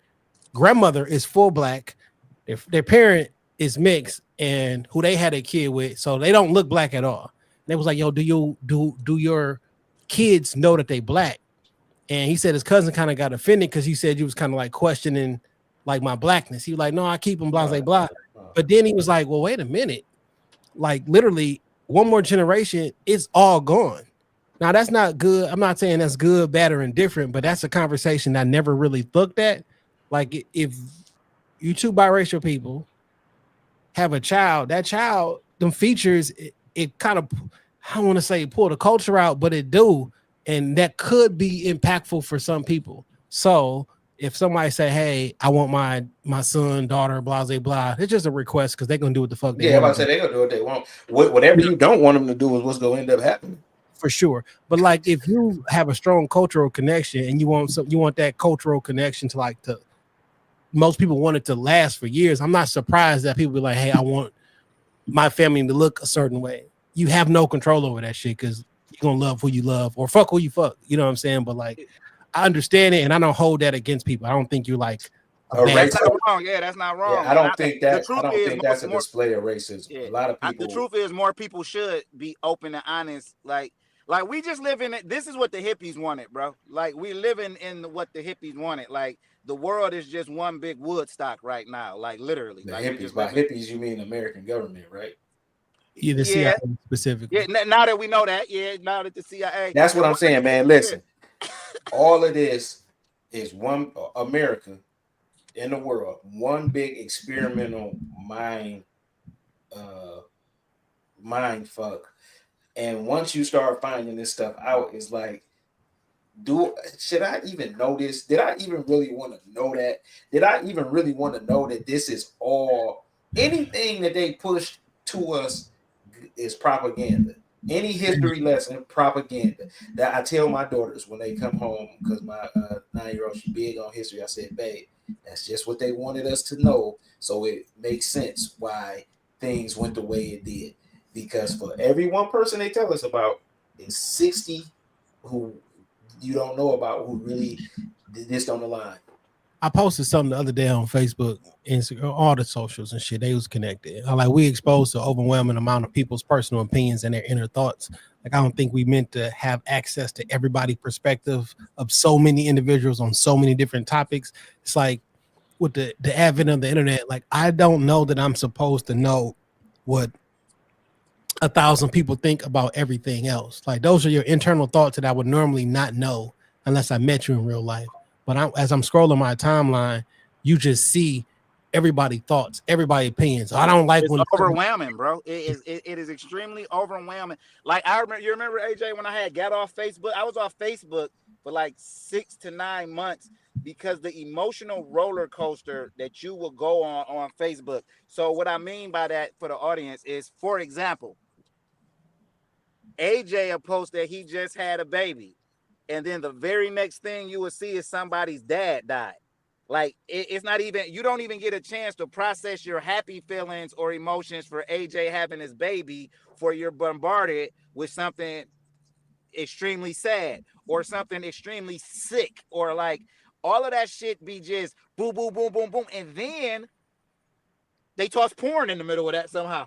grandmother is full black, their parent is mixed, and who they had a kid with, so they don't look black at all. And they was like, yo, do your kids know that they black? And he said his cousin kind of got offended because he said you was kind of like questioning like my blackness. He was like, no, I keep them blah, blah. But then he was like, well, wait a minute. Like literally one more generation, it's all gone. Now that's not good. I'm not saying that's good, bad, or indifferent, but that's a conversation I never really looked at. Like if you two biracial people have a child, that child, them features, it kind of, I don't want to say pull the culture out, but it do. And that could be impactful for some people. So if somebody say, hey, I want my son, daughter, blah, blah, blah, it's just a request because they're going to do what the fuck they want. Yeah, I say they're going to do what they want. Whatever you don't want them to do is what's going to end up happening. For sure. But like if you have a strong cultural connection and you want that cultural connection to most people want it to last for years. I'm not surprised that people be like, hey, I want my family to look a certain way. You have no control over that shit because you're gonna love who you love or fuck who you fuck. You know what I'm saying? But like I understand it and I don't hold that against people. I don't think you're like that's not wrong. Yeah, that's not wrong. Yeah, I don't think that's a display of racism. Yeah, a lot of people. The truth is more people should be open and honest. Like we just live in it. This is what the hippies wanted, bro. Like we living in what the hippies wanted. Like the world is just one big Woodstock right now. Like literally. The hippies. By hippies, you mean American government, right? Yeah, the CIA specifically. Yeah, now that we know that, now that the CIA. That's what I'm saying, man. Listen, all of this is one America in the world, one big experimental mind fuck. And once you start finding this stuff out, it's like, should I even know this? Did I even really want to know that? Did I even really want to know that this is all anything that they push to us is propaganda? Any history lesson, propaganda. That I tell my daughters when they come home, because my 9-year-old, she's big on history. I said, babe, that's just what they wanted us to know. So it makes sense why things went the way it did. Because for every one person they tell us about, is 60 who you don't know about who really did this on the line. I posted something the other day on Facebook, Instagram, all the socials and shit. They was connected. We exposed to overwhelming amount of people's personal opinions and their inner thoughts. Like I don't think we meant to have access to everybody's perspective of so many individuals on so many different topics. It's like with the advent of the internet, like I don't know that I'm supposed to know what 1,000 people think about everything else. Like those are your internal thoughts that I would normally not know unless I met you in real life. But as I'm scrolling my timeline, you just see everybody's thoughts, everybody's opinions. I don't like it's overwhelming, bro. It is extremely overwhelming. Like you remember AJ when I got off Facebook? I was off Facebook for like 6 to 9 months because the emotional roller coaster that you will go on Facebook. So what I mean by that for the audience is, for example, AJ will post that he just had a baby. And then the very next thing you will see is somebody's dad died. Like it's not even, you don't even get a chance to process your happy feelings or emotions for AJ having his baby, for you're bombarded with something extremely sad or something extremely sick, or like all of that shit be just boom, boom, boom, boom, boom, and then they toss porn in the middle of that somehow.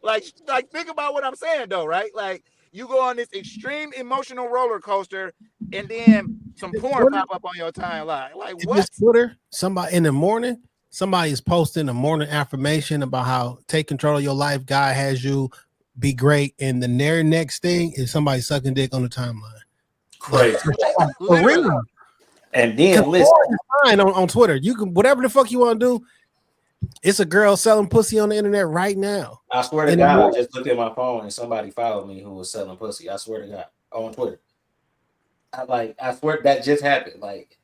like think about what I'm saying though, right? Like you go on this extreme emotional roller coaster, and then some porn pop up on your timeline. Like In what? this Twitter, somebody in the morning, somebody is posting a morning affirmation about how take control of your life. God has you. Be great. And the very next thing is somebody sucking dick on the timeline. Crazy. For Literally. real. And then listen, Fine on Twitter. You can whatever the fuck you want to do. It's a girl selling pussy on the internet right now. I swear to In God, the I just looked at my phone and somebody followed me who was selling pussy. I swear to God, on Twitter. I swear that just happened. Like,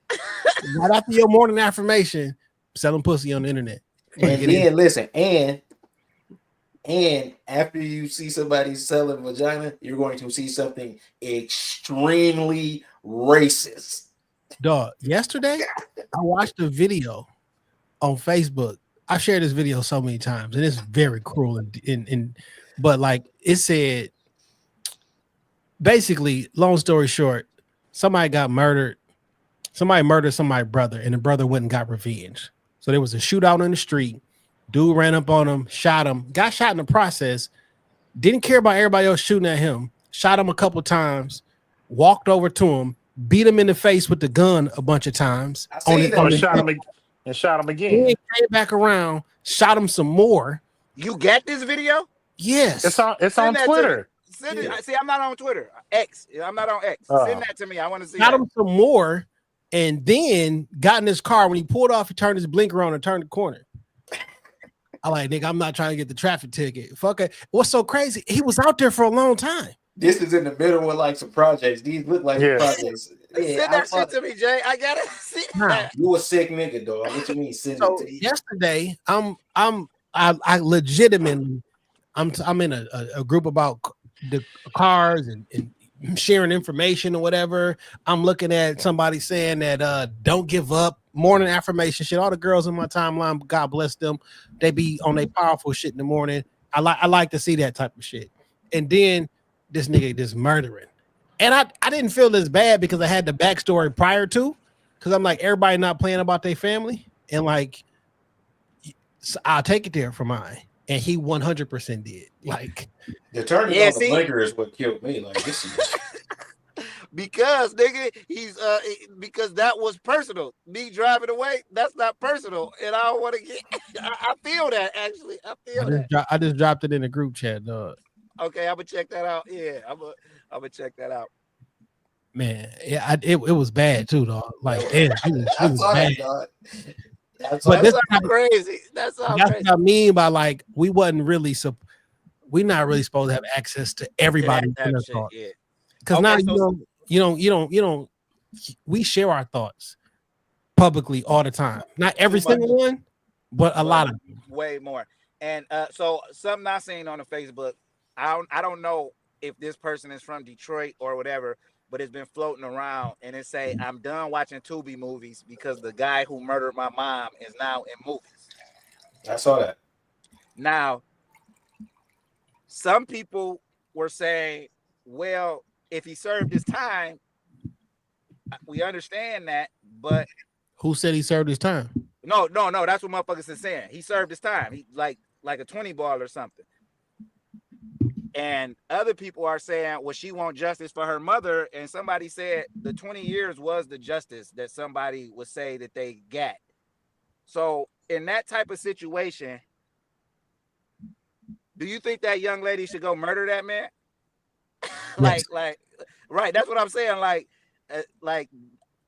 right after your morning affirmation, selling pussy on the internet. and then listen, and after you see somebody selling vagina, you're going to see something extremely racist. Dog, yesterday I watched a video on Facebook. I've shared this video so many times, and it's very cruel. But like it said, basically, long story short, somebody got murdered. Somebody murdered somebody's brother, and the brother went and got revenge. So there was a shootout in the street. Dude ran up on him, shot him, got shot in the process. Didn't care about everybody else shooting at him. Shot him a couple times. Walked over to him, beat him in the face with the gun a bunch of times. Shot him again. He came back around, shot him some more. You got this video? Yes. It's on Twitter. Send it. See, I'm not on Twitter. X. I'm not on X. Send that to me. I want to see Shot that. him some more, and then got in his car. When he pulled off, he turned his blinker on and turned the corner. I like, nigga, I'm not trying to get the traffic ticket. Fuck it. What's so crazy? He was out there for a long time. This is in the middle of like some projects. These look like projects. Yeah, send that shit to me, Jay. I gotta see that. You a sick nigga, dog. What you mean send it to you? Yesterday, I legitimately, I'm in a group about the cars and sharing information or whatever. I'm looking at somebody saying that don't give up, morning affirmation shit. All the girls in my timeline, God bless them, they be on their powerful shit in the morning. I like to see that type of shit. And then this nigga just murdering. And I didn't feel this bad because I had the backstory prior to, because I'm like, everybody not playing about their family. And like, so I'll take it there for mine. And he 100% did. Like, the turning on the blinker is what killed me. Like, this is because nigga, he's because that was personal. Me driving away, that's not personal, and I don't want to get. I feel that actually. I just dropped it in the group chat, dog. Okay, I'm gonna check that out. Yeah, I'm gonna check that out. Man, yeah, it was bad too, dog. Like, damn, it was bad. Dog. That's crazy. That's what I mean by like we wasn't really we're not really supposed to have access to everybody in their thoughts. Because now you don't. We share our thoughts publicly all the time. Not every single one, but a lot of them. Way more. And so something I seen on the Facebook. I don't know if this person is from Detroit or whatever, but it's been floating around, and it say, I'm done watching Tubi movies because the guy who murdered my mom is now in movies. I saw that. Now, some people were saying, well, if he served his time, we understand that, but who said he served his time? No, that's what motherfuckers is saying. He served his time. He like a 20 ball or something. And other people are saying, well, she want justice for her mother. And somebody said the 20 years was the justice that somebody would say that they got. So in that type of situation, do you think that young lady should go murder that man? Right. That's what I'm saying. Like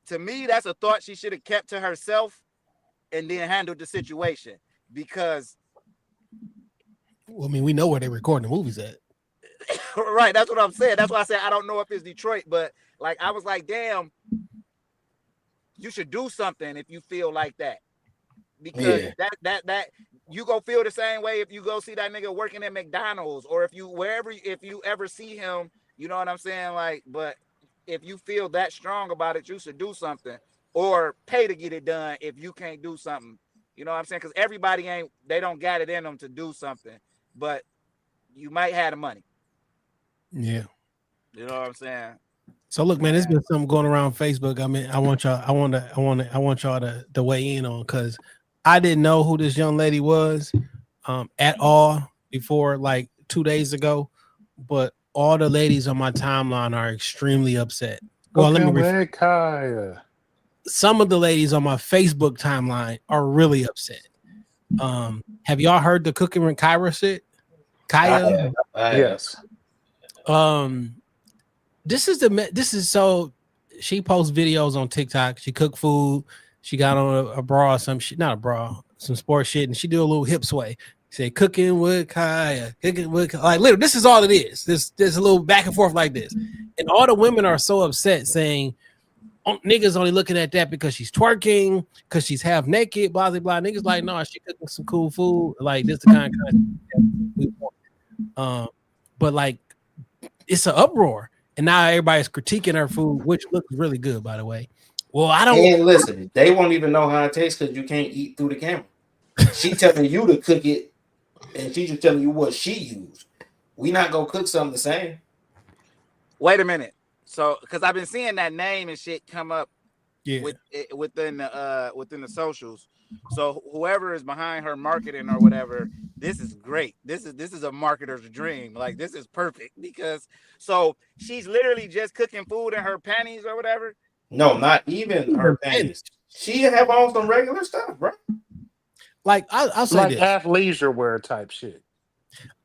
to me, that's a thought she should have kept to herself and then handled the situation, because. Well, I mean, we know where they're recording the movies at. Right, that's what I'm saying. That's why I said I don't know if it's Detroit, but like I was like, damn, you should do something if you feel like that, because that you go feel the same way if you go see that nigga working at McDonald's, or if you ever see him, you know what I'm saying? Like, but if you feel that strong about it, you should do something. or pay to get it done if you can't do something. You know what I'm saying? Because everybody they don't got it in them to do something, but you might have the money. Yeah. You know what I'm saying? So look, man, there's been something going around Facebook. I mean, I want y'all to weigh in on, because I didn't know who this young lady was at all before like 2 days ago, but all the ladies on my timeline are extremely upset. Well, let me Kaya. Some of the ladies on my Facebook timeline are really upset. Have y'all heard the Cooking with Kyra shit? Kaya? Yes. This is so she posts videos on TikTok. She cook food. She got on a bra, some shit, not a bra, some sports shit, and she do a little hip sway. Say cooking with Kaya, cooking with Kaya. Like literally, this is all it is. There's a little back and forth like this, and all the women are so upset, saying, oh, niggas only looking at that because she's twerking, because she's half naked, blah blah blah. Niggas like, no, she cooking some cool food. Like this the kind of we want. But like, it's an uproar. And now everybody's critiquing her food, which looks really good, by the way. Well, I don't. And listen, they won't even know how it tastes because you can't eat through the camera. She telling you to cook it, and she's just telling you what she used. We not gonna cook something the same. Wait a minute. So, because I've been seeing that name and shit come up, Yeah, within the socials. So whoever is behind her marketing or whatever, this is great. This is a marketer's dream. Like this is perfect because so she's literally just cooking food in her panties or whatever. No, not even her panties. She have on some regular stuff, bro. like I'll say Like this: athleisure wear type shit.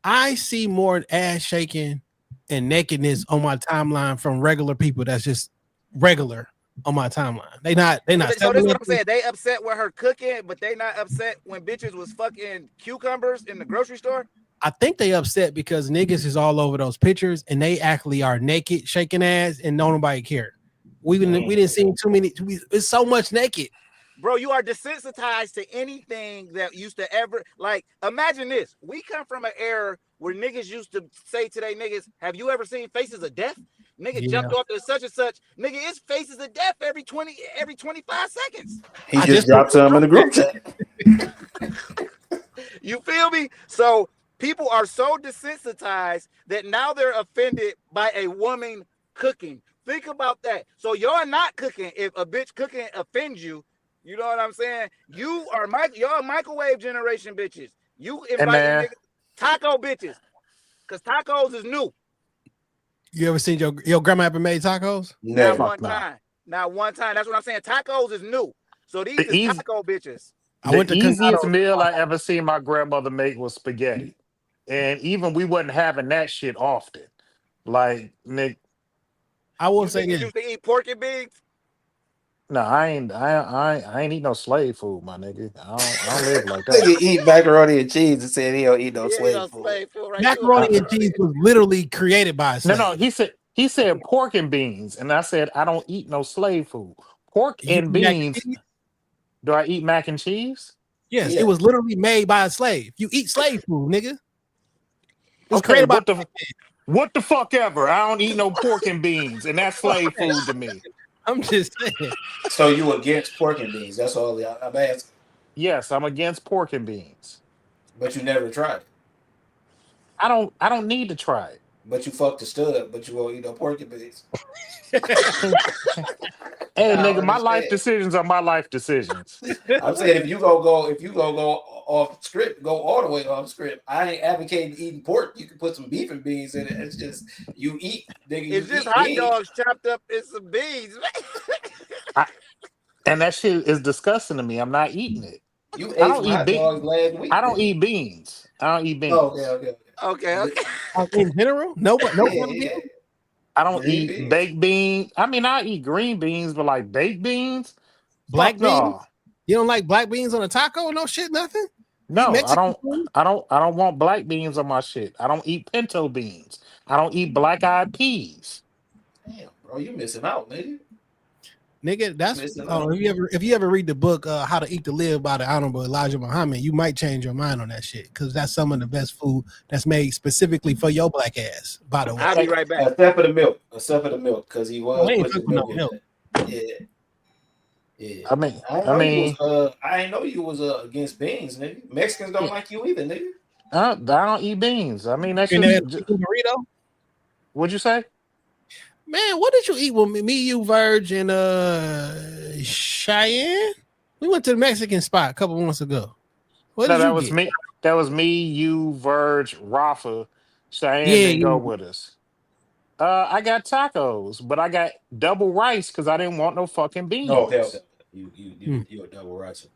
I see more ass shaking and nakedness on my timeline from regular people. That's just regular on my timeline. They not. So this is what I'm saying. They upset with her cooking, but they not upset when bitches was fucking cucumbers in the grocery store. I think they upset because niggas is all over those pictures and they actually are naked, shaking ass, and no nobody care. We didn't see too many. It's so much naked. Bro, you are desensitized to anything that used to ever like. Imagine this: we come from an era where niggas used to say to they niggas, "Have you ever seen Faces of Death?" Nigga jumped off to such and such. Nigga, it's Faces of Death every 25 seconds. He just dropped some in the group chat. You feel me? So people are so desensitized that now they're offended by a woman cooking. Think about that. So you're not cooking if a bitch cooking offends you. You know what I'm saying? You're microwave generation bitches. You invite taco bitches because tacos is new. You ever seen your grandma ever made tacos? Never. Not one time. That's what I'm saying. Tacos is new. So these is taco bitches. The easiest meal I ever seen my grandmother make was spaghetti. And even we wasn't having that shit often. Like, Nick. I will say this. You used to eat pork and beans? No, I ain't eat no slave food, my nigga. I don't live like that. Nigga eat macaroni and cheese and said he don't eat no slave food. Right macaroni and cheese was literally created by a slave. No, he said pork and beans, and I said I don't eat no slave food. Pork and beans. Do I eat mac and cheese? Yes, it was literally made by a slave. You eat slave food, nigga. It was created by what the fuck ever. I don't eat no pork and beans, and that's slave food to me. I'm just saying. So you against pork and beans? That's all I'm asking. Yes, I'm against pork and beans. But you never tried it. I don't need to try it. But you fucked the stud, but you won't eat no pork and beans. Hey, nigga, my life decisions are my life decisions. I'm saying if you go off script, go all the way off script. I ain't advocating eating pork. You can put some beef and beans in it. It's just you eat. Nigga, it's just hot dogs chopped up in some beans. And that shit is disgusting to me. I'm not eating it. You ate hot dogs last week. I don't eat beans. I don't eat beans. Okay. In general, no. I don't eat baked beans. I mean, I eat green beans, but like baked beans, black beans. You don't like black beans on a taco? No shit, nothing. No, I don't want black beans on my shit. I don't eat pinto beans. I don't eat black-eyed peas. Damn, bro, you missing out, nigga. Nigga, that's if you ever read the book How to Eat to Live by the Honorable Elijah Muhammad, you might change your mind on that shit because that's some of the best food that's made specifically for your black ass. By the way, I'll be right back. Except for the milk, because he was. No, milk. Yeah. Yeah. I mean, I ain't know you was against beans, nigga. Mexicans don't like you either, nigga. I don't eat beans. I mean, that's You just. know, chicken burrito. What'd you say? Man, what did you eat with me, you, Verge, and Cheyenne? We went to the Mexican spot a couple months ago. What No, did that you was get? me. That was me, you, Verge, Rafa. Cheyenne Yeah, didn't go with us. I got tacos, but I got double rice because I didn't want no fucking Oh, okay, okay. beans. You a double ricer.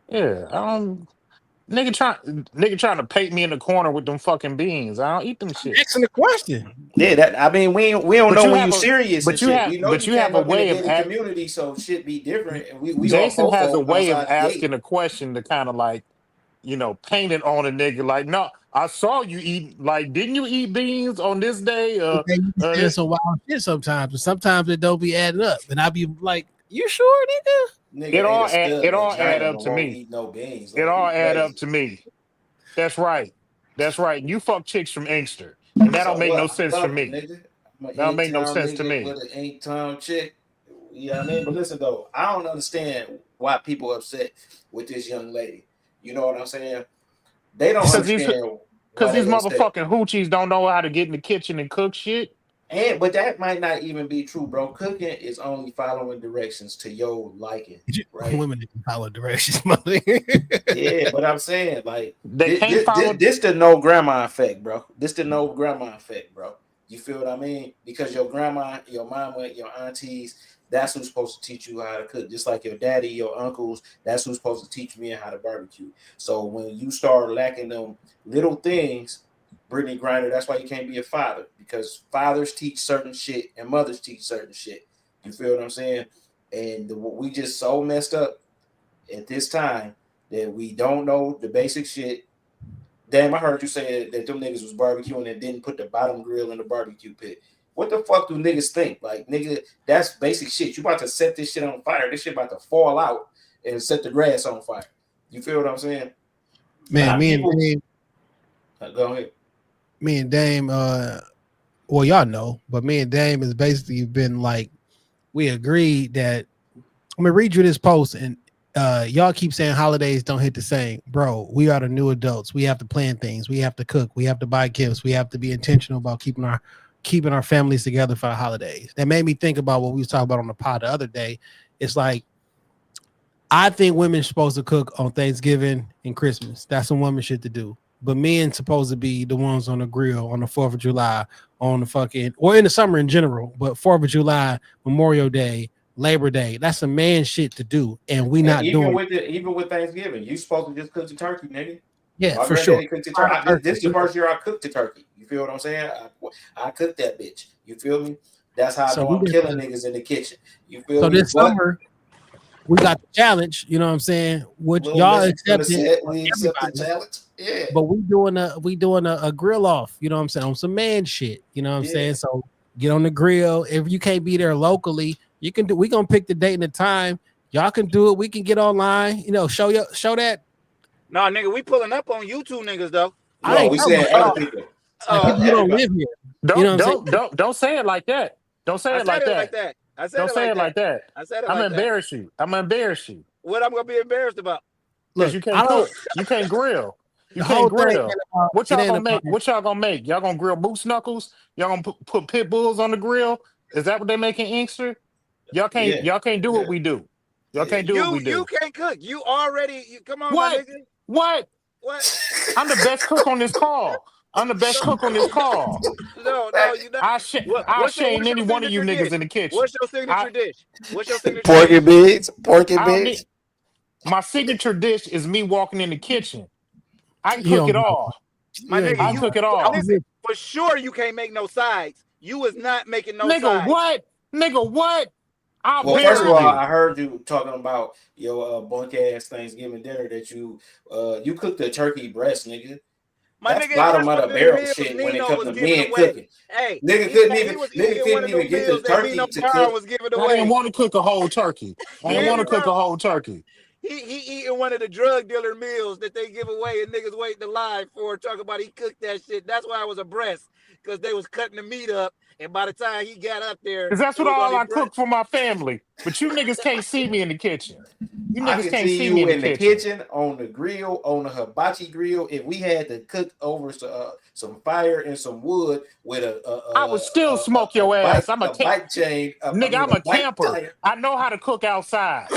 Yeah, nigga trying to paint me in the corner with them fucking beans. I don't eat them shit. asking the question. Yeah, that I mean, we don't But know you when have you a serious and shit. We know but you you have came a up in a way of gated community, so shit be different. And we all Jason has a fofo way of outside the asking gate. a question to kind of like, paint it on a nigga. Like, no, I saw you eat. Like, didn't you eat beans on this day? They be saying some wild shit sometimes, but sometimes it don't be adding up. And I be like, you sure, nigga? Nigga ate a stud it all add vagina up and to won't me. eat no beans. It Like all you add up crazy. to me. That's right. That's right. You fuck chicks from Inkster, and that don't So make no what? I sense to love them, me. nigga. I'm an That don't make no in-town sense to nigga me. with an in-town chick. You know what I mean? But listen though, I don't understand why people upset with this young lady. You know what I'm saying? They don't Because these understand because why these they upset. motherfucking hoochies don't know how to get in the kitchen and cook shit. But that might not even be true, bro. Cooking is only following directions to your liking, right? Women that can follow directions, mother. Yeah, but I'm saying like They can't follow. this the no grandma effect, bro. This the no grandma effect, bro. You feel what I mean? Because your grandma, your mama, your aunties, that's who's supposed to teach you how to cook. Just like your daddy, your uncles, that's who's supposed to teach me how to barbecue. So when you start lacking them little things, Brittany Griner, that's why you can't be a father, because fathers teach certain shit and mothers teach certain shit. You feel what I'm saying? And we just so messed up at this time that we don't know the basic shit. Damn, I heard you say that them niggas was barbecuing and didn't put the bottom grill in the barbecue pit. What the fuck do niggas think? Like, nigga, that's basic shit. You about to set this shit on fire. This shit about to fall out and set the grass on fire. You feel what I'm saying? Man, me and Dame, go ahead. Me and Dame, well, y'all know, but me and Dame has basically been like, we agreed that I'm gonna read you this post, and y'all keep saying holidays don't hit the same. Bro, we are the new adults. We have to plan things. We have to cook. We have to buy gifts. We have to be intentional about keeping our families together for the holidays. That made me think about what we was talking about on the pod the other day. It's like, I think women are supposed to cook on Thanksgiving and Christmas. That's some women shit to do. But men supposed to be the ones on the grill on the 4th of July, on the fucking, or in the summer in general, but 4th of July, Memorial Day, Labor Day, that's some man shit to do. And we not even doing it. Even with Thanksgiving, you supposed to just cook the turkey, nigga. Yeah, my for sure. Cooked the turkey. This is the first year I cooked the turkey. You feel what I'm saying? I cooked that bitch. You feel me? That's how I know I'm killing niggas in the kitchen. You feel me? So this summer, we got the challenge, you know what I'm saying? Which y'all accepted. We accept the challenge. Yeah. But we doing a grill off, you know what I'm saying? On some man shit, you know what I'm saying? So get on the grill. If you can't be there locally, we gonna pick the date and the time. Y'all can do it. We can get online, show that. No, nigga, we pulling up on you two niggas though. No, we saying other people. People who don't live here. Don't say it like that. Don't say it like that. Don't say it like that. I said it I'm like embarrass you. I'm embarrass you. What I'm gonna be embarrassed about? Because you can't cook. You can't grill. You can't grill. What y'all gonna make? What y'all gonna make? Y'all gonna grill moose knuckles? Y'all gonna put pit bulls on the grill? Is that what they make in Inkster? Y'all can't do what we do. Y'all can't do what we do. You can't cook. You already come on, what? My nigga. What? I'm the best cook on this call. No, you not. I'll shame any one of you niggas in the kitchen. What's your signature dish? What's your signature Porky dish? beans. My signature dish is me walking in the kitchen. I can cook it all. My nigga, I cook it all. Listen, for sure you can't make no sides. You is not making no sides. Nigga, what? Well, first of all, I heard you talking about your bunk ass Thanksgiving dinner that you cooked a turkey breast, nigga. My That's nigga, bottom of the barrel shit when it comes to men cooking. Hey, nigga couldn't even get the turkey to cook. I didn't want to cook a whole turkey. he eating one of the drug dealer meals that they give away and niggas waiting the line for. Talking about he cooked that shit. That's why I was abreast, because they was cutting the meat up, and by the time he got up there, Because that's it what was all only I cook for my family. But you niggas can't see me in the kitchen. You I niggas can can't see see me you in the kitchen. on the grill, on the hibachi grill. If we had to cook over some fire and some wood with I would still smoke your ass. I'm a bike chain, nigga. I'm a camper. tire. I know how to cook outside.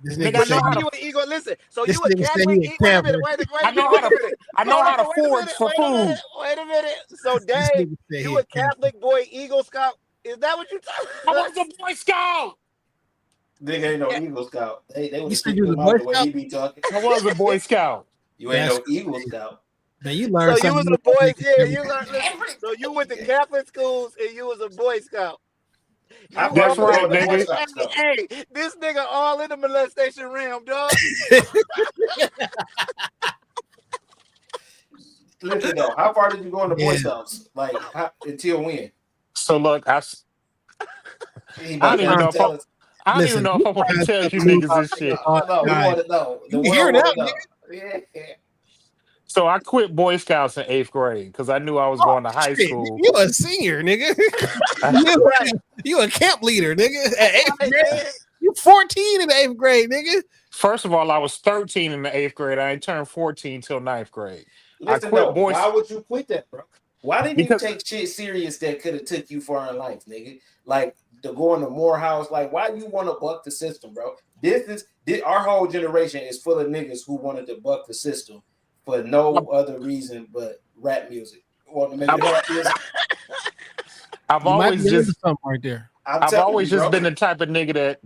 This Nigga, nigga I So know how said to. you an ego. Listen, so this you a nigga said Catholic? he a Wait a minute. camper. Wait I a know minute. how Wait a to. minute. I know Hold how on. to Wait a forage minute. for Wait a food. minute. Wait a minute. So This Dave, nigga said he you a a camper. Catholic boy Eagle Scout? Is that what you talking I about? was a Boy Scout. Nigga ain't no Yeah. Eagle Scout. They would You have said kicked you was a him Boy out the way Scout? he be talking. I was a Boy Scout. You ain't That's no Eagle Scout. man, you So learn you was something new a boy. every Yeah, day. you learned. Listen. So you went to Catholic schools and you was a Boy Scout. How You far all That's you right, going to in, Boy nigga. Scouts though? hey, this nigga all in the molestation realm, dog. Listen though, how far did you go in the Boy Yeah. Scouts? Like until when? So look, He I about don't even to know if I, tell us. I don't even Listen, know you if I want to learn tell you something new niggas about this nigga shit. all No, the we time. want to know. The You can hear world it want out, to know. nigga. Yeah. So I quit Boy Scouts in 8th grade because I knew I was Oh going to high shit, school. you a senior, nigga. Right. You a camp leader, nigga. At eighth Right, grade, man. you 14 in the 8th grade, nigga. First of all, I was 13 in the 8th grade. I ain't turned 14 till 9th grade. I Listen quit though, Boy why would you quit that, bro? Why didn't you because take shit serious that could have took you far in life, nigga? Like the going to Morehouse. Like why you want to buck the system, bro? Our whole generation is full of niggas who wanted to buck the system for no other reason but rap music. Want to make I've, rap music? I've You might be always onto just something right there. I'm I've telling always you, just bro. been the type of nigga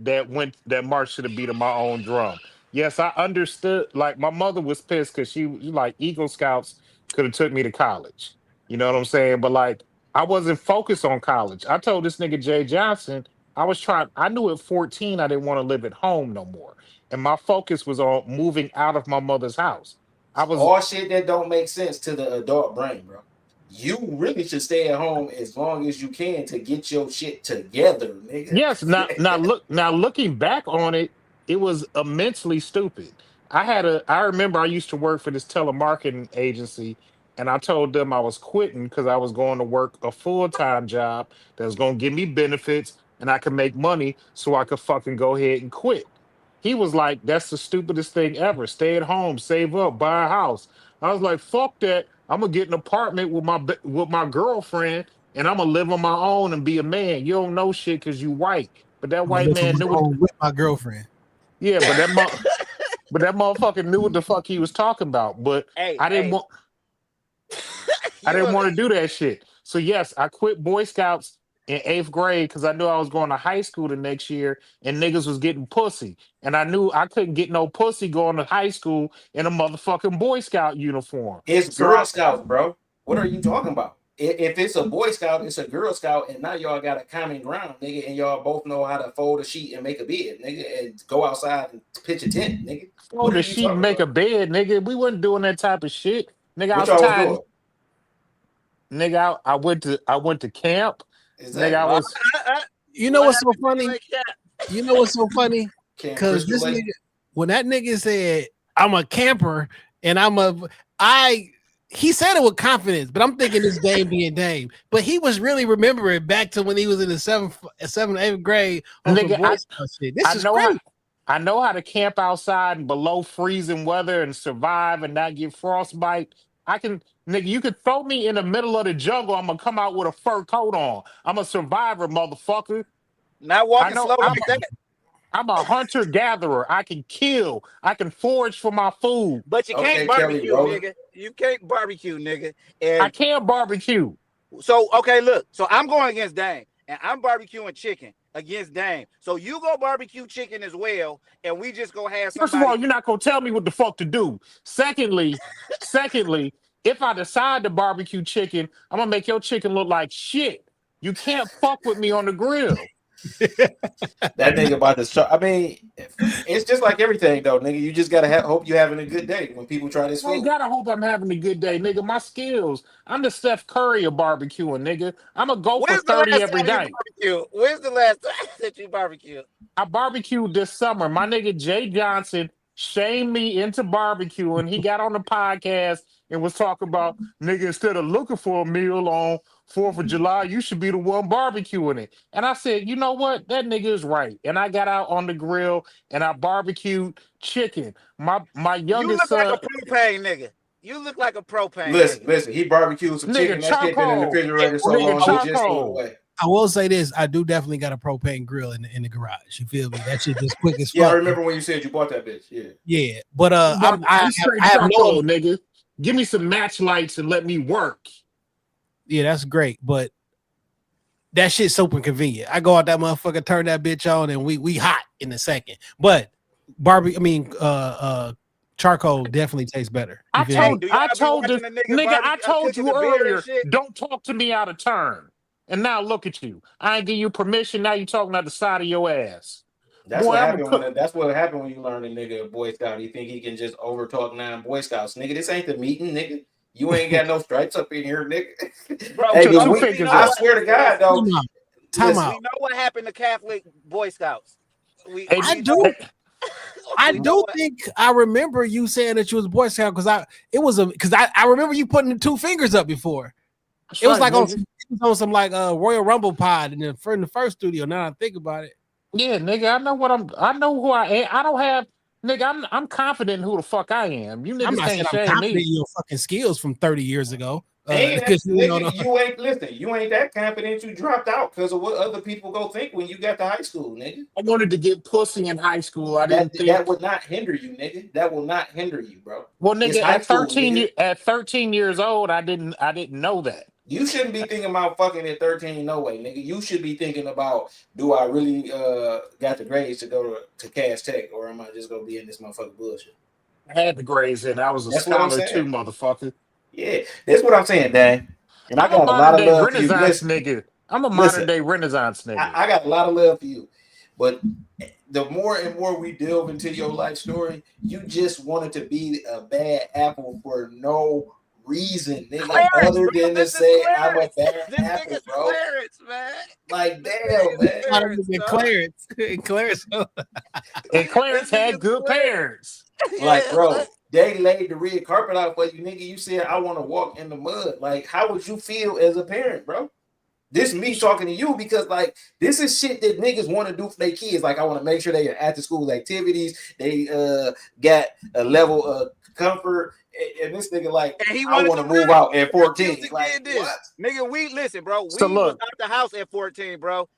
that marched to the beat of my own drum. Yes, I understood. Like my mother was pissed because she was like Eagle Scouts could have took me to college. You know what I'm saying? But like I wasn't focused on college. I told this nigga Jay Johnson I was trying. I knew at 14 I didn't want to live at home no more, and my focus was on moving out of my mother's house. I was All shit that don't make sense to the adult brain, bro. You really should stay at home as long as you can to get your shit together, nigga. Yes, now looking back on it, it was immensely stupid. I remember I used to work for this telemarketing agency and I told them I was quitting because I was going to work a full-time job that was going to give me benefits and I could make money so I could fucking go ahead and quit. He was like, "That's the stupidest thing ever. Stay at home, save up, buy a house." I was like, "Fuck that. I'm gonna get an apartment with with my girlfriend and I'm gonna live on my own and be a man. You don't know shit because you white." But that I'm gonna white live on man my knew what. own with my girlfriend. Yeah, but that motherfucker knew what the fuck he was talking about. But Hey, I didn't hey, want. I you didn't was want to do that shit. So yes, I quit Boy Scouts in 8th grade because I knew I was going to high school the next year and niggas was getting pussy. And I knew I couldn't get no pussy going to high school in a motherfucking Boy Scout uniform. It's So Girl Scouts, bro. What are you talking about? If it's a Boy Scout, it's a Girl Scout, and now y'all got a common ground, nigga, and y'all both know how to fold a sheet and make a bed, nigga, and go outside and pitch a tent, nigga. oh, What are the you sheet and talking make a about? bed, nigga. We wasn't doing that type of shit. Nigga, I What was y'all was tired. doing? Nigga, I went to camp. Nigga, I Exactly. uh, was You know what what's so happened to you funny? at Cat? You know what's so funny? Camp Because Crystal this Lake. nigga, when that nigga said, I'm a camper and he said it with confidence, but I'm thinking this Dame being Dame. But he was really remembering back to when he was in the seventh, 8th grade on some nigga, Boy Scout shit. This I is know how crazy. I know how to camp outside in below freezing weather and survive and not get frostbite. I can, nigga, you could throw me in the middle of the jungle. I'm gonna come out with a fur coat on. I'm a survivor, motherfucker. Not I walking know slow like that, I'm a hunter gatherer. I can kill. I can forage for my food. but you can't Okay, Kelly barbecue, Rowland. nigga. You can't barbecue, nigga. I And can barbecue. so, okay, look. So I'm going against Dame, and I'm barbecuing chicken against Dame. So you go barbecue chicken as well, and we just go have First of all, somebody. you're not gonna tell me what the fuck to do. Secondly, if I decide to barbecue chicken, I'm gonna make your chicken look like shit. You can't fuck with me on the grill. That nigga about to show. I mean, it's just like everything, though, nigga. You just gotta hope you're having a good day when people try this I ain't food. gotta hope I'm having a good day, nigga. My skills. I'm the Steph Curry of barbecuing, nigga. I'm a go for When's the 30 last every time you day. barbecued? When's the last time that you barbecued? I barbecued this summer. My nigga Jay Johnson shamed me into barbecuing. He got on the podcast and was talking about, nigga, instead of looking for a meal on 4th of July, you should be the one barbecuing it. And I said, you know what? That nigga is right. And I got out on the grill and I barbecued chicken. My You youngest look like son, a propane nigga. You look like a propane Listen, nigga. listen. He barbecued some nigga, chicken. That shit been in the charcoal. refrigerator so Nigga, long it just threw it charcoal. away. I will say this: I do definitely got a propane grill in the garage. You feel me? That shit just quick as fuck. Yeah, I remember when you said you bought that bitch. Yeah. Yeah, but I'm straight I have charcoal, no. nigga. Give me some match lights and let me work. Yeah, that's great, but that shit's super convenient. I go out that motherfucker, turn that bitch on, and we hot in a second. But charcoal definitely tastes better. You I feel me? told Do y'all I be told watching the the niggas nigga, I barbecue, told cooking you the beer and earlier, shit? don't talk to me out of turn. And now look at you. I ain't give you permission. Now you talking out the side of your ass. That's Boy, what I'm a happened cook. that's what happened when you learn a nigga a Boy Scout. He think he can just over talk 9 Boy Scouts. Nigga, this ain't the meeting, nigga. You ain't got no stripes up in here, nigga. Bro, Hey, Your but two we fingers know I up. what swear to God, though. Time Listen, out. we know what happened to Catholic Boy Scouts. We Hey, I we do. know I we know do what think I remember you saying that you was Boy Scout because I remember you putting the 2 fingers up before. That's It was right, like nigga. it was on some like Royal Rumble pod in the first studio. Now I think about it. Yeah, nigga, I know who I am. I don't have nigga, I'm confident in who the fuck I am. You I'm niggas not saying can't I'm shame confident me. in your fucking skills from 30 years ago. ain't that, Because nigga, you ain't listen. You ain't that confident. You dropped out because of what other people go think when you got to high school, nigga. I wanted to get pussy in high school. I didn't That think. would not hinder you, nigga. That will not hinder you, bro. Well, It's nigga, high school, nigga. at 13 years old, I didn't know that. You shouldn't be thinking about fucking at 13, no way, nigga. You should be thinking about, do I really got the grades to go to Cass Tech, or am I just gonna be in this motherfucking bullshit? I had the grades in. I was a That's what I'm scholar too, saying. motherfucker. Yeah, that's what I'm saying, Dan. And I I'm a got a lot modern of day love for you. Renaissance Listen, nigga. I'm a modern listen. day Renaissance nigga. I got a lot of love for you, but the more and more we delve into your life story, you just wanted to be a bad apple for no reason, nigga, Clarence, other bro. than to This is say I'm a Clarence. bad This apple, nigga's bro. Clarence, man. Like, This damn, man. nigga's Clarence, dog. Clarence. Clarence. And Clarence This had nigga's good Clarence. parents. Like, Yeah, bro, like, they laid the red carpet out for you, nigga. You said I want to walk in the mud. Like, how would you feel as a parent, bro? This me talking to you because, like, this is shit that niggas want to do for their kids. Like, I want to make sure they are after school activities. They got a level of comfort. And this nigga, like, and he I wanted want to to move live. out at He 14. refused to Like, get this. what? Nigga, we listen, bro. So We was look, out the house at 14, bro.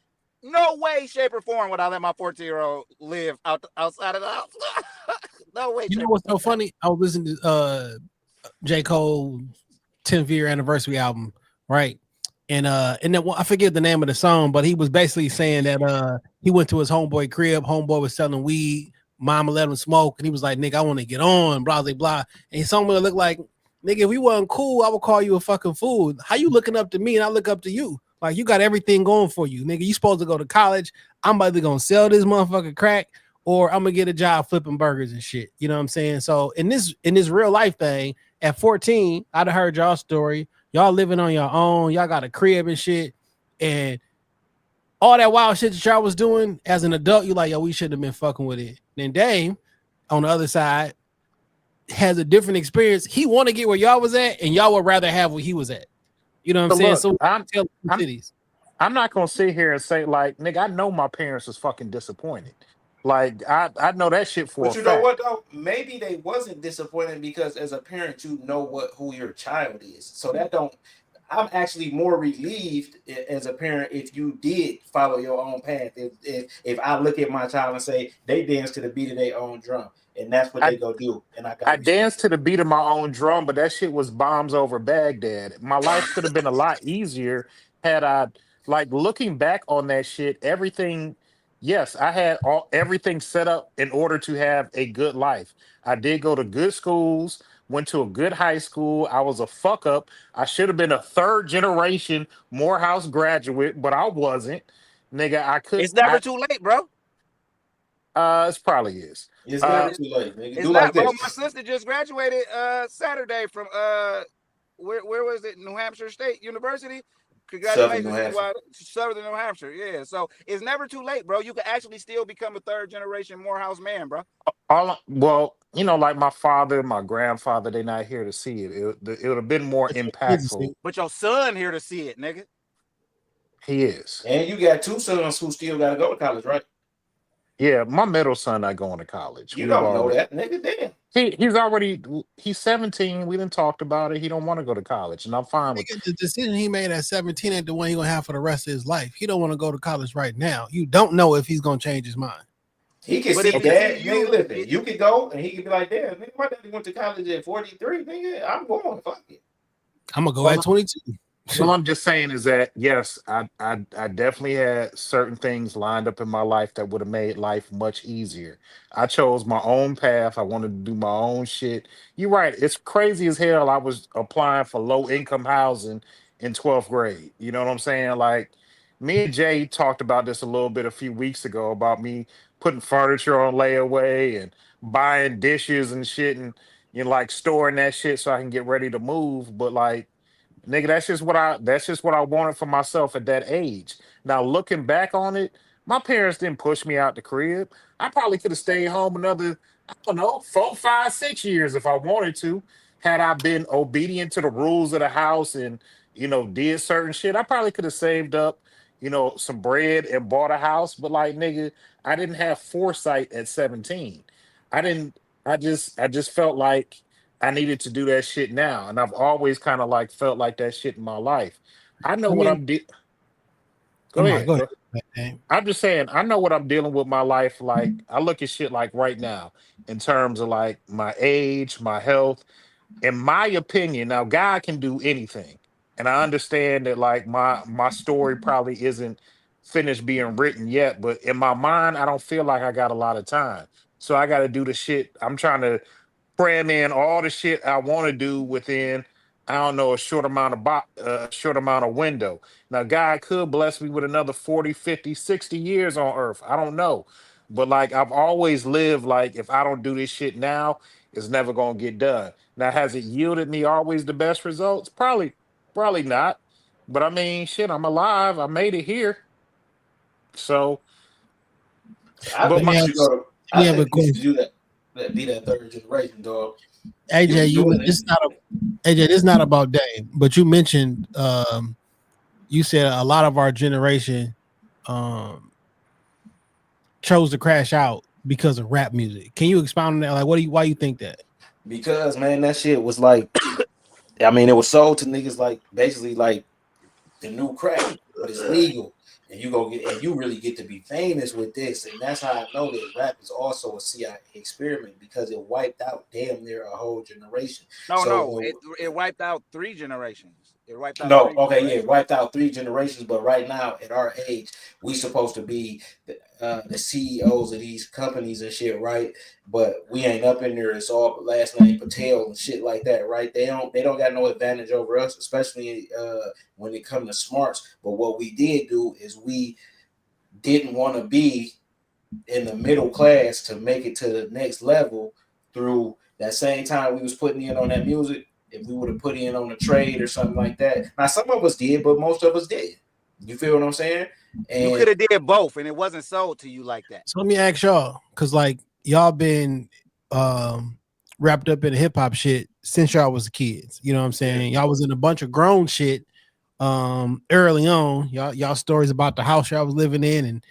No way, shape, or form would I let my 14-year-old live outside of the house. No way, You shape, know or what's so form. funny? I was listening to J. Cole 10th year anniversary album, right? And then I forget the name of the song, but he was basically saying that he went to his homeboy crib, homeboy was selling weed, mama let him smoke, and he was like, nigga, I want to get on, blah blah blah. And someone looked like, nigga, if we wasn't cool, I would call you a fucking fool. How you looking up to me and I look up to you? Like, you got everything going for you, nigga. You supposed to go to college. I'm either gonna sell this motherfucking crack or I'm gonna get a job flipping burgers and shit. You know what I'm saying? So in this real life thing, at 14, I'd have heard y'all story. Y'all living on your own, y'all got a crib and shit, and all that wild shit that y'all was doing as an adult, you like, yo, we shouldn't have been fucking with it. Then Dame, on the other side, has a different experience. He want to get where y'all was at, and y'all would rather have where he was at. You know what I'm saying? look, So I'm tell the cities. I'm not gonna sit here and say like, nigga, I know my parents was fucking disappointed. Like I know that shit for But a you know fact. what, though? Maybe they wasn't disappointed because as a parent, you know who your child is. So that don't. I'm actually more relieved as a parent if you did follow your own path. If I look at my child and say they dance to the beat of their own drum, and that's what I they go do, and I got I danced to the beat of my own drum, but that shit was bombs over Baghdad. My life could have been a lot easier had I, like, looking back on that shit, everything. Yes, I had everything set up in order to have a good life. I did go to good schools, went to a good high school. I was a fuck up. I should have been a third generation Morehouse graduate, but I wasn't. nigga, I could. It's never too late, bro. It probably is. It's Uh, never too late, nigga. It's Do not, like bro. this. My sister just graduated Saturday from where was it? New Hampshire State University. Southern New Congratulations, Hampshire. Southern New Hampshire. Yeah, so it's never too late, bro. You can actually still become a third generation Morehouse man, bro. well, you know, like my father, my grandfather, they're not here to see it. It would have been more impactful. But your son here to see it, nigga. He is. And you got two sons who still gotta go to college, right? Yeah, my middle son not going to college. You We've don't know already- that, nigga. Damn. he's 17. We didn't talked about it. He don't want to go to college, and I'm fine with The decision he made at 17 ain't the one he's gonna have for the rest of his life. He don't want to go to college right now. You don't know if he's gonna change his mind. He can But see if dad. you- Nigga, listen, you could go and he could be like, damn, nigga, my daddy went to college at 43, nigga. I'm going. Fuck it. I'm gonna go Well, at 22. All I'm just saying is that yes, I definitely had certain things lined up in my life that would have made life much easier. I chose my own path. I wanted to do my own shit. You're right. It's crazy as hell. I was applying for low income housing in 12th grade. You know what I'm saying? Like me and Jay talked about this a little bit a few weeks ago about me putting furniture on layaway and buying dishes and shit and you know, like storing that shit so I can get ready to move. But like nigga, that's just what I wanted for myself at that age. Now looking back on it, my parents didn't push me out the crib. I probably could have stayed home another, I don't know, 4, 5, 6 years if I wanted to. Had I been obedient to the rules of the house and you know, did certain shit, I probably could have saved up, you know, some bread and bought a house. But like nigga, I didn't have foresight at 17. I didn't I just felt like I needed to do that shit now. And I've always kind of like felt like that shit in my life. I know I what mean- I'm Go Come on, ahead. go Go- ahead. I'm just saying, I know what I'm dealing with my life. Like, I look at shit like right now in terms of like my age, my health. In my opinion, now God can do anything. And I understand that like my story probably isn't finished being written yet, but in my mind, I don't feel like I got a lot of time. So I got to do the shit. I'm trying to cram in all the shit I want to do within I don't know a short amount of window. Now God could bless me with another 40, 50, 60 years on earth. I don't know. But like I've always lived like if I don't do this shit now, it's never going to get done. Now has it yielded me always the best results? Probably not. But I mean, shit, I'm alive. I made it here. So I But think my- you should go to. Yeah, I think but you should do that. Be that third generation, dog. AJ, You're doing it's not AJ. It's not about Dame, but you mentioned you said a lot of our generation chose to crash out because of rap music. Can you expound on that? Like, why you think that? Because man, that shit was like, I mean, it was sold to niggas like basically like the new crack, but it's legal, and you really get to be famous with this, and that's how I know that rap is also a CIA experiment because it wiped out damn near a whole generation. No, it wiped out 3 generations. It wiped out. No, 3 okay, yeah, generations. wiped out 3 generations, but right now at our age, we supposed to be the CEOs of these companies and shit, right? But we ain't up in there. It's all last name Patel and shit like that, right? They don't got no advantage over us, especially when it comes to smarts. But what we did do is we didn't want to be in the middle class to make it to the next level through that same time we was putting in on that music. If we would have put in on a trade or something like that. Now some of us did, but most of us did. You feel what I'm saying? And You could have did both, and it wasn't sold to you like that. So let me ask y'all, because like y'all been wrapped up in hip hop shit since y'all was kids. You know what I'm saying? Y'all was in a bunch of grown shit early on. Y'all stories about the house y'all was living in and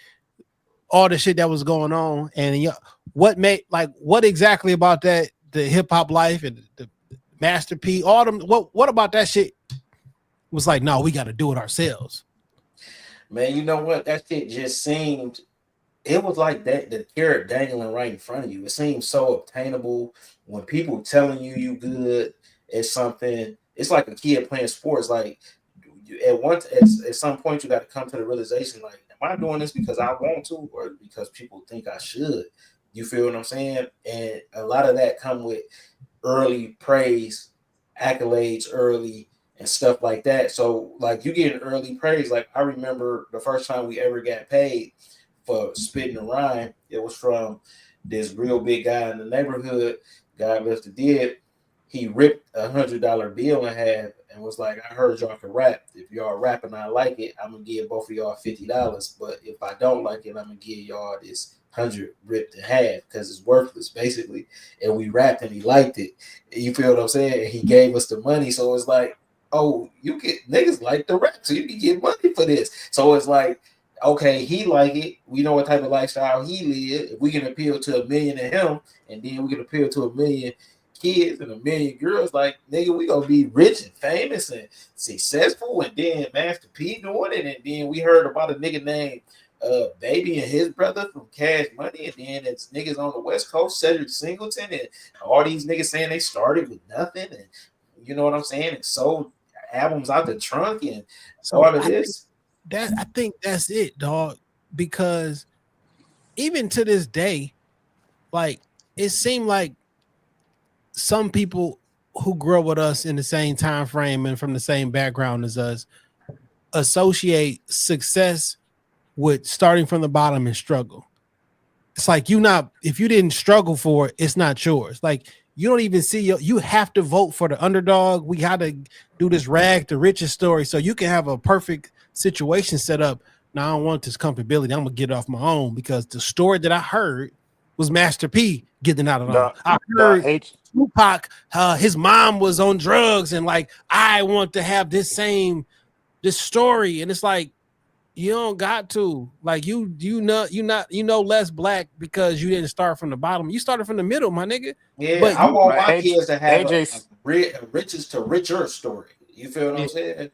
all the shit that was going on. And y'all, what exactly about that the hip hop life and the Master P, all them what about that shit was like, no, we got to do it ourselves. man, you know what? That shit just seemed. It was like that the carrot dangling right in front of you. It seemed so obtainable when people telling you good at something. It's like a kid playing sports. Like at some point, you got to come to the realization, like, am I doing this because I want to, or because people think I should? You feel what I'm saying? And a lot of that come with early praise, accolades early, and stuff like that. So like you get early praise. Like I remember the first time we ever got paid for spitting a rhyme, it was from this real big guy in the neighborhood. God bless the dead. He ripped $100 bill in half and was like, I heard y'all can rap. If y'all rap and I like it, I'm gonna give both of y'all $50. But if I don't like it, I'm gonna give y'all this 100 ripped in half because it's worthless, basically. And we rapped and he liked it. You feel what I'm saying? And he gave us the money. So it's like, oh, you get niggas like the rap, so you can get money for this. So it's like, okay, he like it. We know what type of lifestyle he live. If we can appeal to 1 million of him, and then we can appeal to 1 million kids and 1 million girls, like nigga, we gonna be rich and famous and successful. And then Master P doing it, and then we heard about a nigga named Baby and his brother from Cash Money, and then it's niggas on the West Coast, Cedric Singleton, and all these niggas saying they started with nothing, and you know what I'm saying, and sold albums out the trunk and So all of this. I think that's it, dog. Because even to this day, like it seemed like some people who grew up with us in the same time frame and from the same background as us associate success with starting from the bottom and struggle. It's like if you didn't struggle for it, it's not yours. Like you don't even see you have to vote for the underdog. We got to do this rag to riches story so you can have a perfect situation set up. Now I don't want this comfortability. I'm gonna get it off my own because the story that I heard was Master P getting out of it. I heard Tupac, his mom was on drugs, and like I want to have this story, and it's like you don't got to, like you know less black because you didn't start from the bottom. You started from the middle, my nigga. Yeah, but I want my kids to have a AJ riches to richer story. You feel what I'm saying?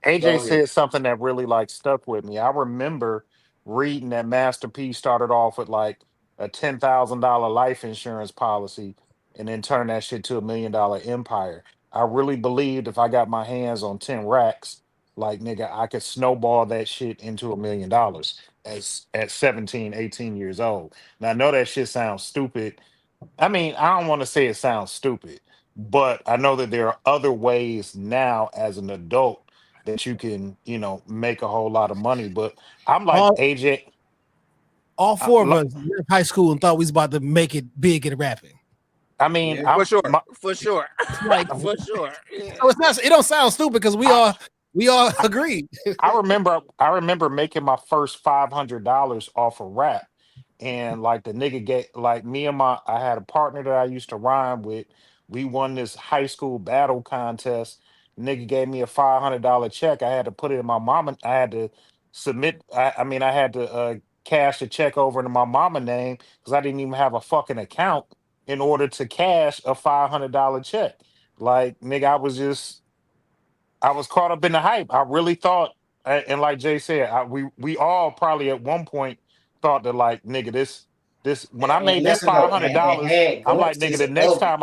AJ said something that really like stuck with me. I remember reading that Master P started off with like a $10,000 life insurance policy and then turned that shit to $1 million empire. I really believed if I got my hands on 10 racks, like nigga, I could snowball that shit into $1 million at 17, 18 years old. Now I know that shit sounds stupid. I mean, I don't want to say it sounds stupid, but I know that there are other ways now as an adult that you can, make a whole lot of money. But I'm like AJ. All four of us were in high school and thought we was about to make it big in rapping. I mean, yeah, for sure. Like, for sure. Yeah. So it don't sound stupid because we all agreed. I remember making my first $500 off of rap. And like the nigga get like I had a partner that I used to rhyme with. We won this high school battle contest. Nigga gave me a $500 check. I had to put it in my mama. I had to submit. I had to cash the check over into my mama name because I didn't even have a fucking account in order to cash a $500 check. Like nigga, I was caught up in the hype. I really thought, and like Jay said, we all probably at one point thought that like nigga this when I made that $500, I'm like nigga the next time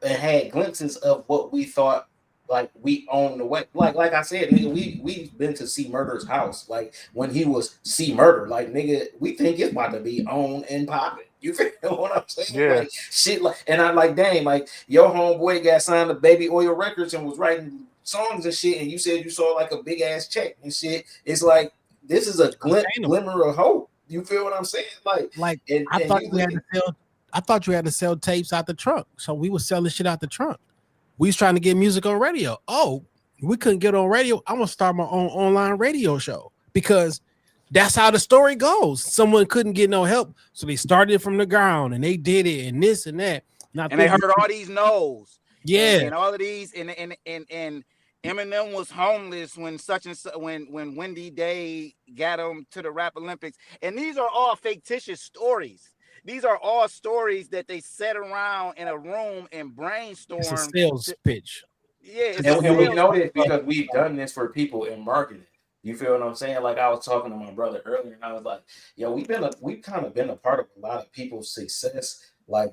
it had glimpses of what we thought like we own the way. Like I said, nigga, we've been to C Murder's house. Like when he was C Murder, like nigga, we think it's about to be on and popping. You feel what I'm saying? Yeah. Like shit, like, and I'm like, dang, like your homeboy got signed to Baby Oil Records and was writing songs and shit, and you said you saw like a big ass check and shit. It's like this is a glimmer of hope. You feel what I'm saying? I thought you had to sell tapes out the trunk, so we was selling shit out the trunk. We was trying to get music on radio. Oh, we couldn't get on radio. I'm gonna start my own online radio show because that's how the story goes. Someone couldn't get no help, so they started from the ground and they did it and this and that. And they heard all these no's. Yeah, and all of these and Eminem was homeless when when Wendy Day got him to the Rap Olympics. And these are all fictitious stories. These are all stories that they sat around in a room and brainstormed. It's a sales pitch. Yeah, and we know this because we've done this for people in marketing. You feel what I'm saying? Like I was talking to my brother earlier, and I was like, "Yo, we've kind of been a part of a lot of people's success, like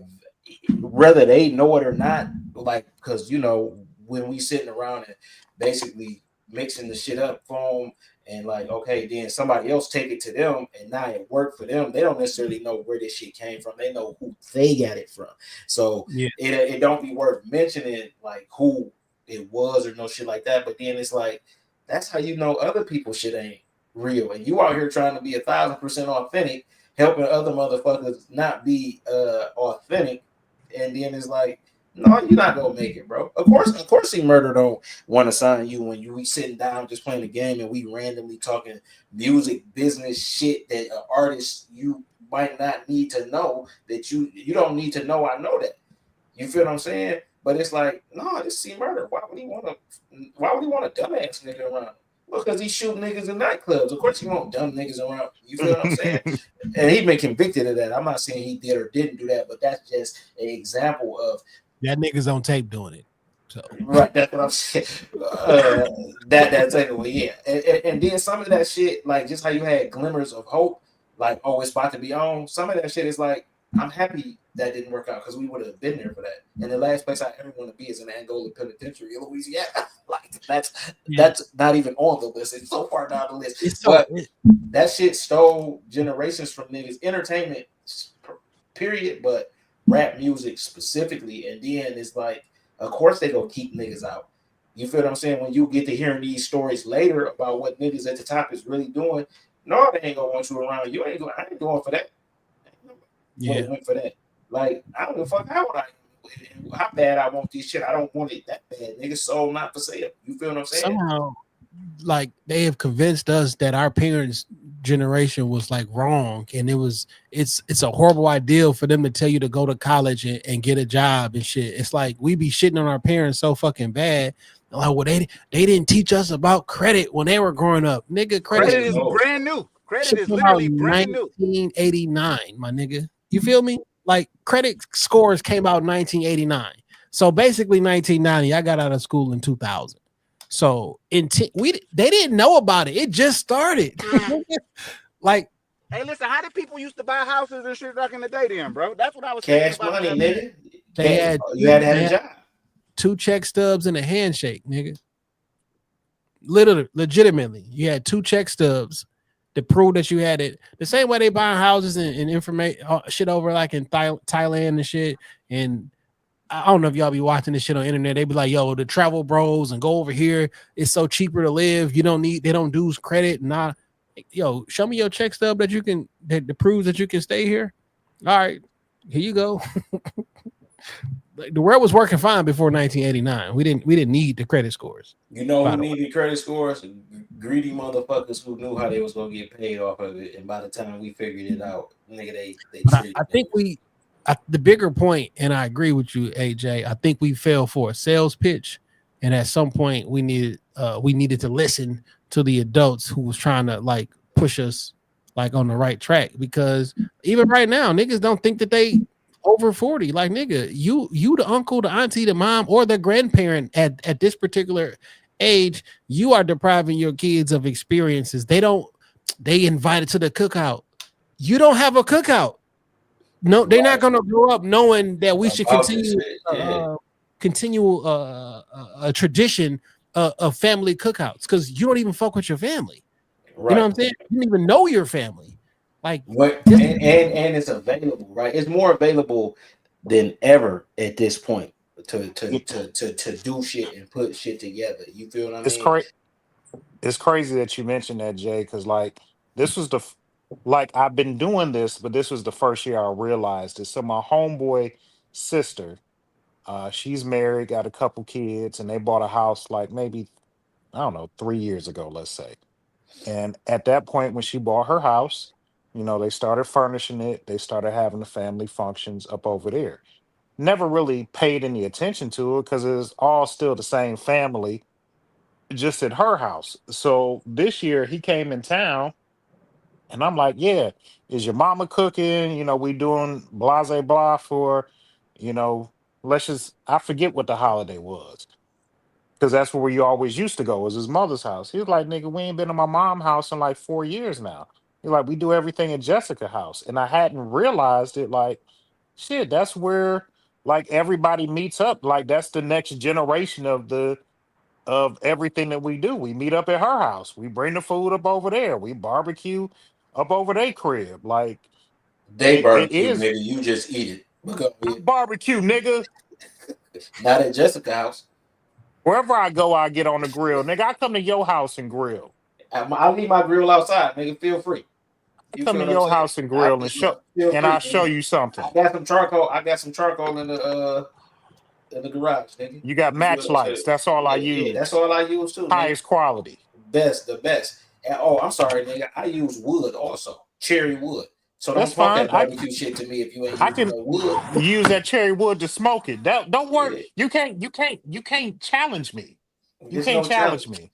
whether they know it or not. Like because when we sitting around and basically mixing the shit up for them, and like, okay, then somebody else take it to them, and now it worked for them. They don't necessarily know where this shit came from. They know who they got it from. So it don't be worth mentioning like who it was or no shit like that. But then it's like that's how you know other people shit ain't real, and you out here trying to be 1,000% authentic, helping other motherfuckers not be authentic, and then it's like, no, you're not gonna make it, bro. Of course, C Murder don't want to sign you when you we sitting down just playing the game and we randomly talking music business shit that an artist you might not need to know that you don't need to know. I know that. You feel what I'm saying? But it's like, no, this C Murder. Why would he want a dumbass nigga around? Well, because he shoot niggas in nightclubs. Of course, he won't dumb niggas around. You feel what I'm saying? And he been convicted of that. I'm not saying he did or didn't do that, but that's just an example of that nigga's on tape doing it. So right, that's what I'm saying. That takeaway, yeah. And then some of that shit, like just how you had glimmers of hope, like oh, it's about to be on. Some of that shit is like, I'm happy that didn't work out because we would have been there for that. And the last place I ever want to be is in Angola Penitentiary, Louisiana. Like that's not even on the list. It's so far down the list. But that shit stole generations from niggas. Entertainment, period, but rap music specifically. And then it's like, of course they gonna keep niggas out. You feel what I'm saying? When you get to hearing these stories later about what niggas at the top is really doing, no, they ain't gonna want you around. I ain't going for that. Yeah, went for that. Like I don't give a fuck how bad I want this shit. I don't want it that bad. Niggas sold not for sale. You feel what I'm saying? Somehow, like they have convinced us that our parents' generation was like wrong, and it's a horrible idea for them to tell you to go to college and get a job and shit. It's like we be shitting on our parents so fucking bad. Like, well, they didn't teach us about credit when they were growing up, nigga. Credit is brand new. Credit is literally brand new. 1989, my nigga. You feel me? Like credit scores came out in 1989. So basically 1990, I got out of school in 2000. So they didn't know about it. It just started. Like, hey, listen, how did people used to buy houses and shit back in the day then, bro? That's what I was cash thinking about. Money, nigga. You had to have a job. 2 check stubs and a handshake, nigga. Literally, legitimately, you had 2 check stubs to prove that you had it. The same way they buying houses and information shit over like in Thailand and shit. And I don't know if y'all be watching this shit on the internet. They be like, yo, the travel bros and go over here. It's so cheaper to live. They don't do credit. Nah, yo, show me your check stub that proves that you can stay here. All right, here you go. The world was working fine before 1989. We didn't need the credit scores. You know who needed credit scores? Greedy motherfuckers who knew how they was gonna get paid off of it. And by the time we figured it out, nigga, they I think the bigger point, and I agree with you, AJ. I think we fell for a sales pitch, and at some point we needed to listen to the adults who was trying to like push us like on the right track. Because even right now, niggas don't think that they over 40. Like, nigga, you the uncle, the auntie, the mom, or the grandparent at this particular age, you are depriving your kids of experiences. They invited to the cookout. You don't have a cookout. No, they're not gonna grow up knowing that we should continue a tradition of family cookouts because you don't even fuck with your family. Right. You know what I'm saying? You don't even know your family. Like, and it's available, right? It's more available than ever at this point to do shit and put shit together. You feel what I mean? It's crazy that you mentioned that, Jay, because like this was I've been doing this, but this was the first year I realized it. So my homeboy sister, she's married, got a couple kids, and they bought a house like maybe, I don't know, 3 years ago, let's say. And at that point, when she bought her house, they started furnishing it. They started having the family functions up over there. Never really paid any attention to it because it was all still the same family, just at her house. So this year he came in town and I'm like, yeah, is your mama cooking? We doing blase blah for, I forget what the holiday was. Because that's where you always used to go, was his mother's house. He was like, nigga, we ain't been to my mom's house in like 4 years now. He's like, we do everything at Jessica's house. And I hadn't realized it, like, shit, that's where like everybody meets up. Like that's the next generation of everything that we do. We meet up at her house. We bring the food up over there. We barbecue up over their crib. Like they barbecue, nigga. You just eat it. Barbecue, nigga. Not at Jessica's house. Wherever I go, I get on the grill. Nigga, I come to your house and grill. I leave my grill outside, nigga. Feel free. I You come feel to what I'm your saying? house and grill and show, feel and free, I'll show nigga. you something. I got some charcoal. I got some charcoal in the garage, nigga. You got You feel match what I'm saying? lights. That's all I Yeah, use. that's all I use too, nigga. Highest quality. The best. And, oh, I'm sorry, nigga. I use wood also, cherry wood. So don't That's talk fine. that barbecue shit to me if you ain't I using can no wood. use that cherry wood to smoke it. Don't worry. Yeah. You can't challenge me. You There's can't no challenge challenge. me.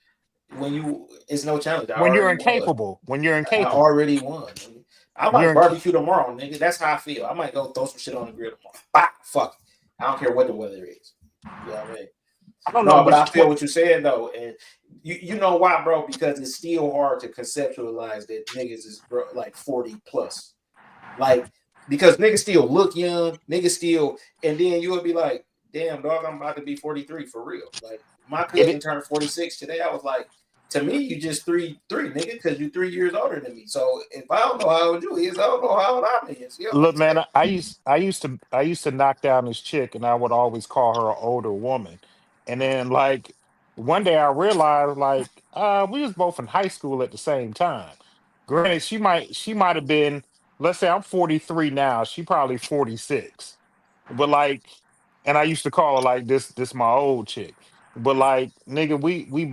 It's no challenge. I When you're already won. incapable. When you're I incapable. already won. Nigga. I might You're barbecue tomorrow, nigga. That's how I feel. I might go throw some shit on the grill tomorrow. Bah, fuck it. I don't care what the weather is. You know what I mean? I don't No, know but I feel what what you're saying though, and you know why, bro? Because it's still hard to conceptualize that niggas is like 40 plus, like because niggas still look young, niggas still, and then you would be like, damn dog, I'm about to be 43 for real. Like my cousin turned 46 today. I was like, to me, you just three nigga, because you 3 years older than me. So if I don't know how old you is, I don't know how old I is. You know look, man, I used to knock down this chick and I would always call her an older woman. And then like one day I realized like we was both in high school at the same time. Granted, she might have been, let's say I'm 43 now, she probably 46. But like, and I used to call her like this my old chick. But like, nigga, we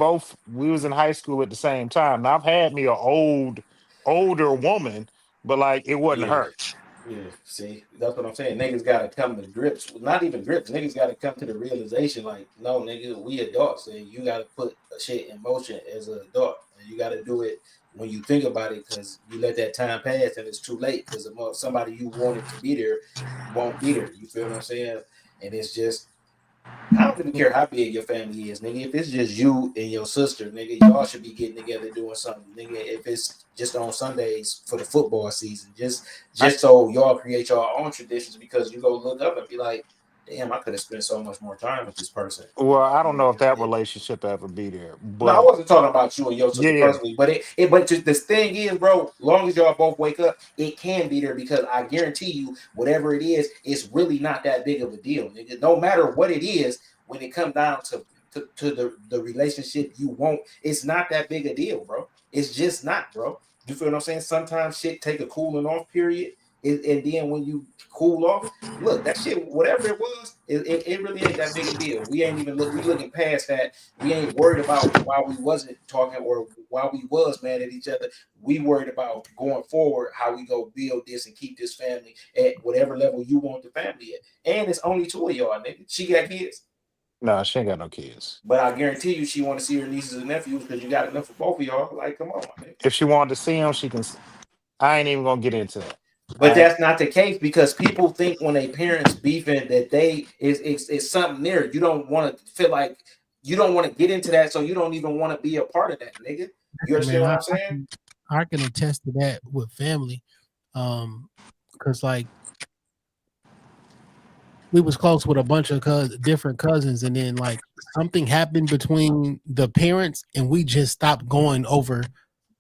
was in high school at the same time. Now I've had me a older woman, but like it wasn't Yeah. her. Yeah, see, that's what I'm saying. Niggas gotta come to grips, not even grips. Niggas gotta come to the realization, like, no, nigga, we adults, and you gotta put shit in motion as an adult, and you gotta do it when you think about it, because you let that time pass and it's too late. Because somebody you wanted to be there won't be there. You feel what I'm saying? And it's just, I don't really care how big your family is, nigga. If it's just you and your sister, nigga, y'all should be getting together doing something, nigga. If it's just on Sundays for the football season, just so y'all create your own traditions, because you go look up and be like, damn, I could have spent so much more time with this person. Well, I don't know if that relationship ever be there, No, I but wasn't talking about you and your sister yeah, personally, but but just this thing is, bro, long as y'all both wake up, it can be there, because I guarantee you, whatever it is, it's really not that big of a deal, nigga. No matter what it is, when it comes down to the relationship you want, it's not that big a deal, bro. It's just not, bro. You feel what I'm saying? Sometimes shit take a cooling off period, and then when you cool off, look, that shit, whatever it was, it really ain't that big a deal. We ain't even we looking past that. We ain't worried about why we wasn't talking or why we was mad at each other. We worried about going forward, how we go build this and keep this family at whatever level you want the family at. And it's only two of y'all, nigga. She got kids, no, she ain't got no kids. but I guarantee you she want to see her nieces and nephews, because you got enough for both of y'all. Like, come on, nigga. If she wanted to see him, she can. I ain't even gonna get into that. But that's not the case, because people think when they parents beefing that they is something there. You don't want to feel like, you don't want to get into that, so you don't even want to be a part of that, nigga. You understand what I'm saying? I can attest to that with family, because like we was close with a bunch of different cousins, and then like something happened between the parents, and we just stopped going over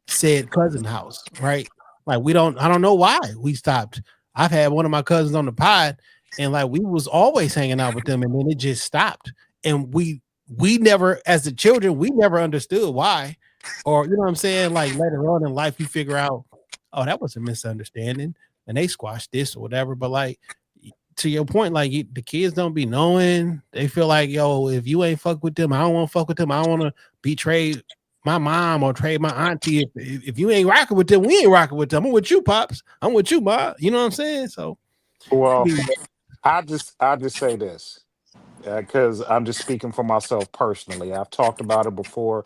said cousin house, right? Like I don't know why we stopped. I've had one of my cousins on the pod, and like we was always hanging out with them, and then it just stopped. And we never, as the children, we never understood why, or you know what I'm saying? Like later on in life, you figure out, oh, that was a misunderstanding, and they squashed this or whatever. But like to your point, like the kids don't be knowing. They feel like, yo, if you ain't fuck with them, I don't want to fuck with them. I don't want to betray my mom or trade my auntie. If you ain't rocking with them, we ain't rocking with them. I'm with you, pops. I'm with you, ma. You know what I'm saying? So, well, I just say this because I'm just speaking for myself personally. I've talked about it before.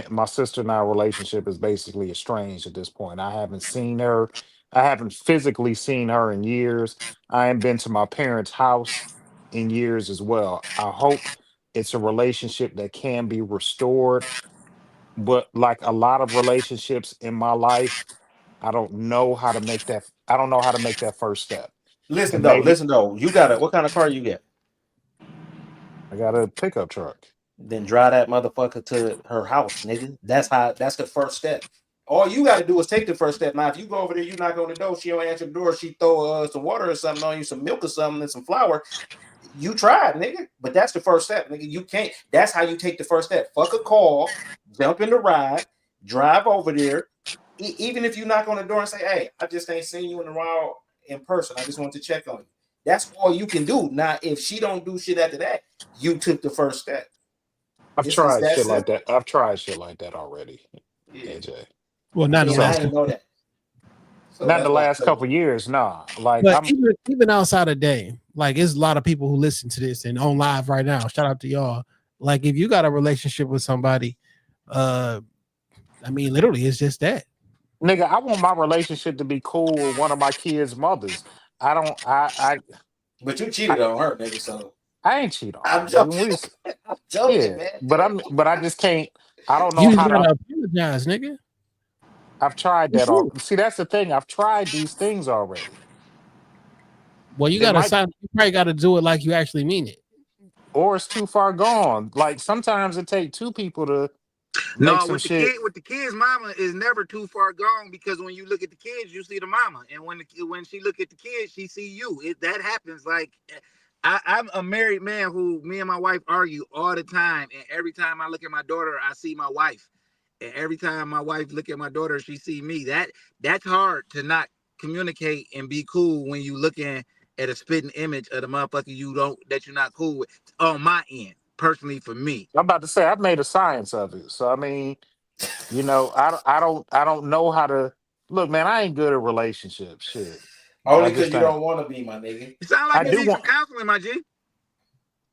My sister and our relationship is basically estranged at this point. I haven't seen her. I haven't physically seen her in years. I haven't been to my parents' house in years as well. I hope it's a relationship that can be restored. But like a lot of relationships in my life, I don't know how to make that. I don't know how to make that first step. Listen And though. You got what kind of car you get? I got a pickup truck. Then drive that motherfucker to her house, nigga. That's the first step. All you got to do is take the first step. Now, if you go over there, you knock on the door, she don't answer the door, she throw some water or something on you, some milk or something, and some flour. You tried, nigga. But that's the first step, nigga. You can't. That's how you take the first step. Fuck a call, jump in the ride, drive over there. Even if you knock on the door and say, "Hey, I just ain't seen you in a while in person. I just want to check on you." That's all you can do. Now, if she don't do shit after that, you took the first step. I've It's tried that shit like simple. that. I've tried shit like that already, Yeah. AJ. Well, not in See, the and I last ain't couple. know that. So Not in that's the why I last told couple years, nah. Like But I'm even outside of Dame, like it's a lot of people who listen to this and on live right now. Shout out to y'all. Like if you got a relationship with somebody, I mean, literally, it's just that. nigga, I want my relationship to be cool with one of my kids' mothers. I don't but you I, cheated on her, nigga. So I ain't cheat on I'm her, nigga. joking. I'm joking, Yeah. man. But I just can't I don't know You just how to gotta apologize, nigga. I've tried It's that all true. see that's the thing. I've tried these things already. Well, you It gotta might sign. You probably gotta do it like you actually mean it. or it's too far gone. Like sometimes it take two people to make No, some shit. with the kids, mama is never too far gone because when you look at the kids, you see the mama, and when she look at the kids, she see you. That happens. Like I'm a married man who me and my wife argue all the time, and every time I look at my daughter, I see my wife, and every time my wife look at my daughter, she see me. That's hard to not communicate and be cool when you looking at a spitting image of the motherfucker you're not cool with on my end personally for me. I'm about to say I've made a science of it. So I mean, I don't know how to look, man. I ain't good at relationships. Shit, I Only because just you ain't. don't want to be, my nigga. It sounds like I you do need some want. counseling, my G.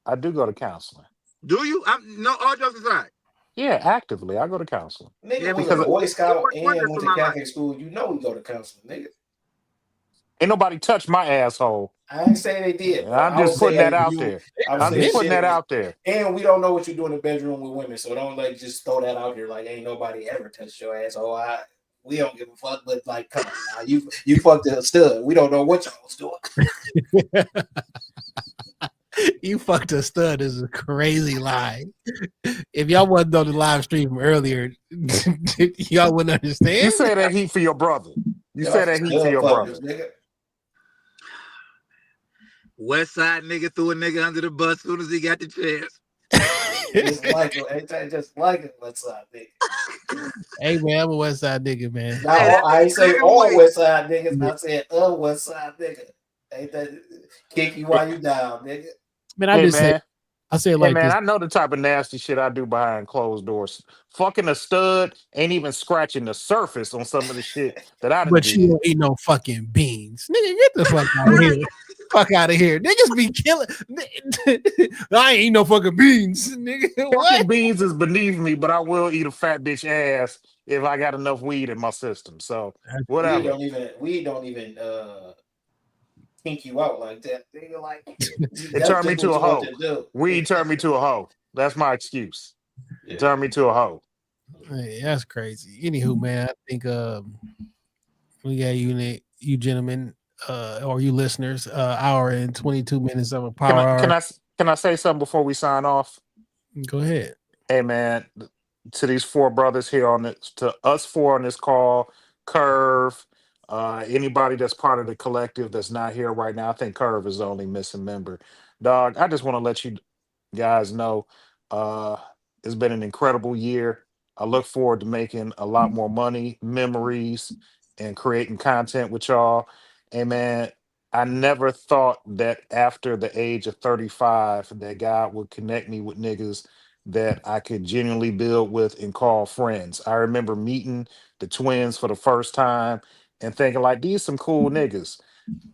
I do go to counseling. Do you? I'm no all jokes aside. Yeah, actively. I go to counseling Nigga Yeah, was a because because Boy it Scout worked and wonders went for to my life. Catholic school. You know we go to counseling, nigga. ain't nobody touched my asshole. I ain't saying they did, bro. I'm I just was putting that saying out you. there. I'm I'm saying just putting shit that was, out there. and we don't know what you do in the bedroom with women, so don't like just throw that out here like ain't nobody ever touched your ass. Oh, we don't give a fuck, but like, come on, now you fucked a stud. We don't know what y'all was doing. You fucked a stud is a crazy lie. If y'all wasn't on the live stream from earlier, y'all wouldn't You understand. say that heat for your brother. You Y'all say that heat for stud your fuckers, brother. nigga. West Side nigga threw a nigga under the bus as soon as he got the chance. Just like him, ain't just like him. What's up, nigga? Hey man, I'm a West Side nigga, man. Now Hey, that I ain't nigga say clear all weight. West Side niggas. I said West Side nigga. Ain't that kick you while you down, nigga? Man, I Hey just say man. I say it Hey like man, this. I know the type of nasty shit I do behind closed doors. Fucking a stud ain't even scratching the surface on some of the shit that I done But you did. don't eat no fucking beans. Nigga, get the fuck out of here. Fuck out of here. Niggas be killing. I ain't eat no fucking beans. Nigga, what? Fucking beans is beneath me, but I will eat a fat bitch ass if I got enough weed in my system. So We whatever. don't even kink you out like that. Nigga, like It that's turned me just to what a you want hoe. to do. Weed turned me to a hoe. That's my excuse. It Yeah. turned me to a hoe. Hey, that's crazy. Anywho, man, I think we got you gentlemen, or you listeners, hour and 22 minutes of a Can power I hour. can I say something before we sign off? Go ahead. Hey man, to these four brothers here on this, to us four on this call, Curve, anybody that's part of the collective that's not here right now. I think Curve is the only missing member. Dog, I just want to let you guys know uh it's been an incredible year. I look forward to making a lot more money, memories, and creating content with y'all. And man, I never thought that after the age of 35 that God would connect me with niggas that I could genuinely build with and call friends. I remember meeting the twins for the first time and thinking like these some cool niggas,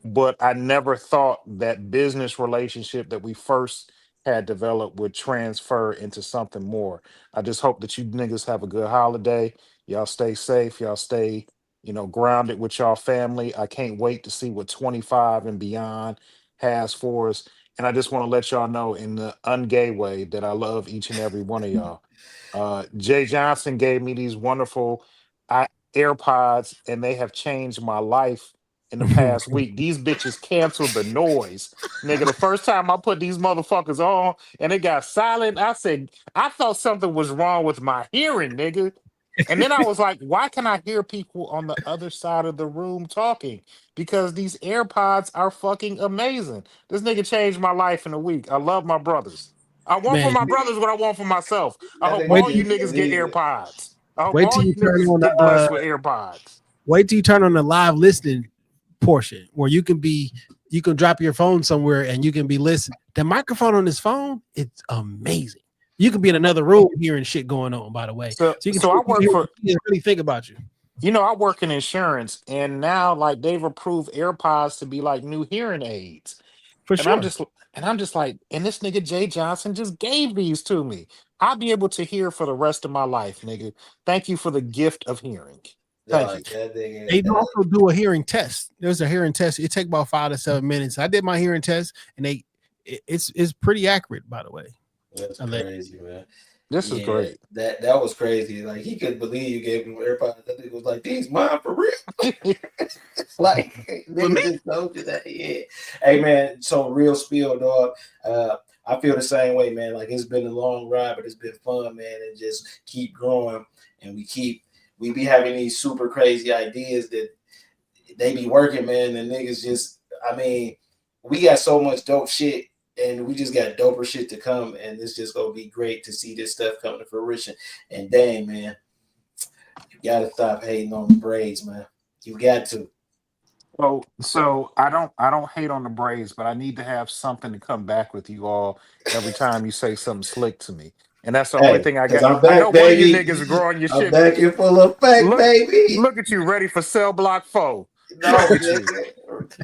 but I never thought that business relationship that we first had developed would transfer into something more. I just hope that you niggas have a good holiday. Y'all stay safe. Y'all stay, grounded with y'all family. I can't wait to see what 25 and beyond has for us. And I just want to let y'all know in the ungay way that I love each and every one of y'all. Jay Johnson gave me these wonderful AirPods, and they have changed my life in the past week. These bitches canceled the noise. Nigga, the first time I put these motherfuckers on and it got silent, I said, I thought something was wrong with my hearing, nigga. And then I was like, why can I hear people on the other side of the room talking? Because these AirPods are fucking amazing. This nigga changed my life in a week. I love my brothers. I want for Man, my brothers what I want for myself. I That hope nigga wait, all you just niggas get believe it. AirPods. I hope wait till all you you turn niggas on the get blessed with AirPods. wait till you turn on the live listening portion where you can drop your phone somewhere and you can be listening. The microphone on this phone, it's amazing. You can be in another room hearing shit going on, by the way. So, So you so I work for, can really think about you. I work in insurance, and now like they've approved AirPods to be like new hearing aids. For And I'm sure. just like, and this nigga Jay Johnson just gave these to me. I'll be able to hear for the rest of my life, nigga. Thank you for the gift of hearing. Thank you. Dog, that nigga. They also do a hearing test. There's a hearing test. It takes about 5 to 7 minutes. I did my hearing test, and it's pretty accurate, by the way. That's I let- crazy, man. This is great. That was crazy. Like he couldn't believe you gave him AirPods. That nigga was like, "These mine for real." Like nigga just told you that. Yeah. Hey man, so real spill, dog. I feel the same way, man. Like it's been a long ride, but it's been fun, man, and just keep growing. And we be having these super crazy ideas that they be working, man. And niggas just, I mean, we got so much dope shit. And we just got doper shit to come, and it's just gonna be great to see this stuff come to fruition. And dang, man, you gotta stop hating on the braids, man. You got to. So I don't hate on the Braves, but I need to have something to come back with you all every time you say something slick to me. And that's the only thing I 'cause got. I'm back, I know one of you baby. niggas are growing your I'm shit. back in full effect, Look- baby. Look at you, ready for Cell Block 4. No, nigga.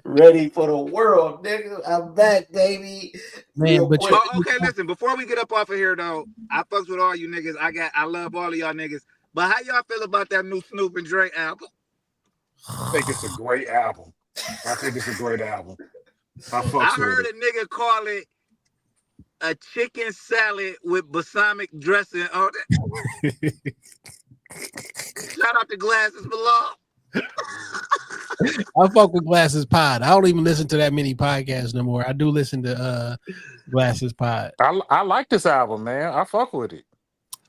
Ready for the world, nigga. I'm back, baby. Man, Real but quick. Oh, okay, listen. Before we get up off of here, though, I fucks with all you niggas. I love all of y'all niggas. But how y'all feel about that new Snoop and Dre album? I think it's a great album. I I heard a nigga call it a chicken salad with balsamic dressing on it. Shout out to Glasses Below. I fuck with Glasses Pod. I don't even listen to that many podcasts no more. I do listen to Glasses Pod. I like this album, man. I fuck with it.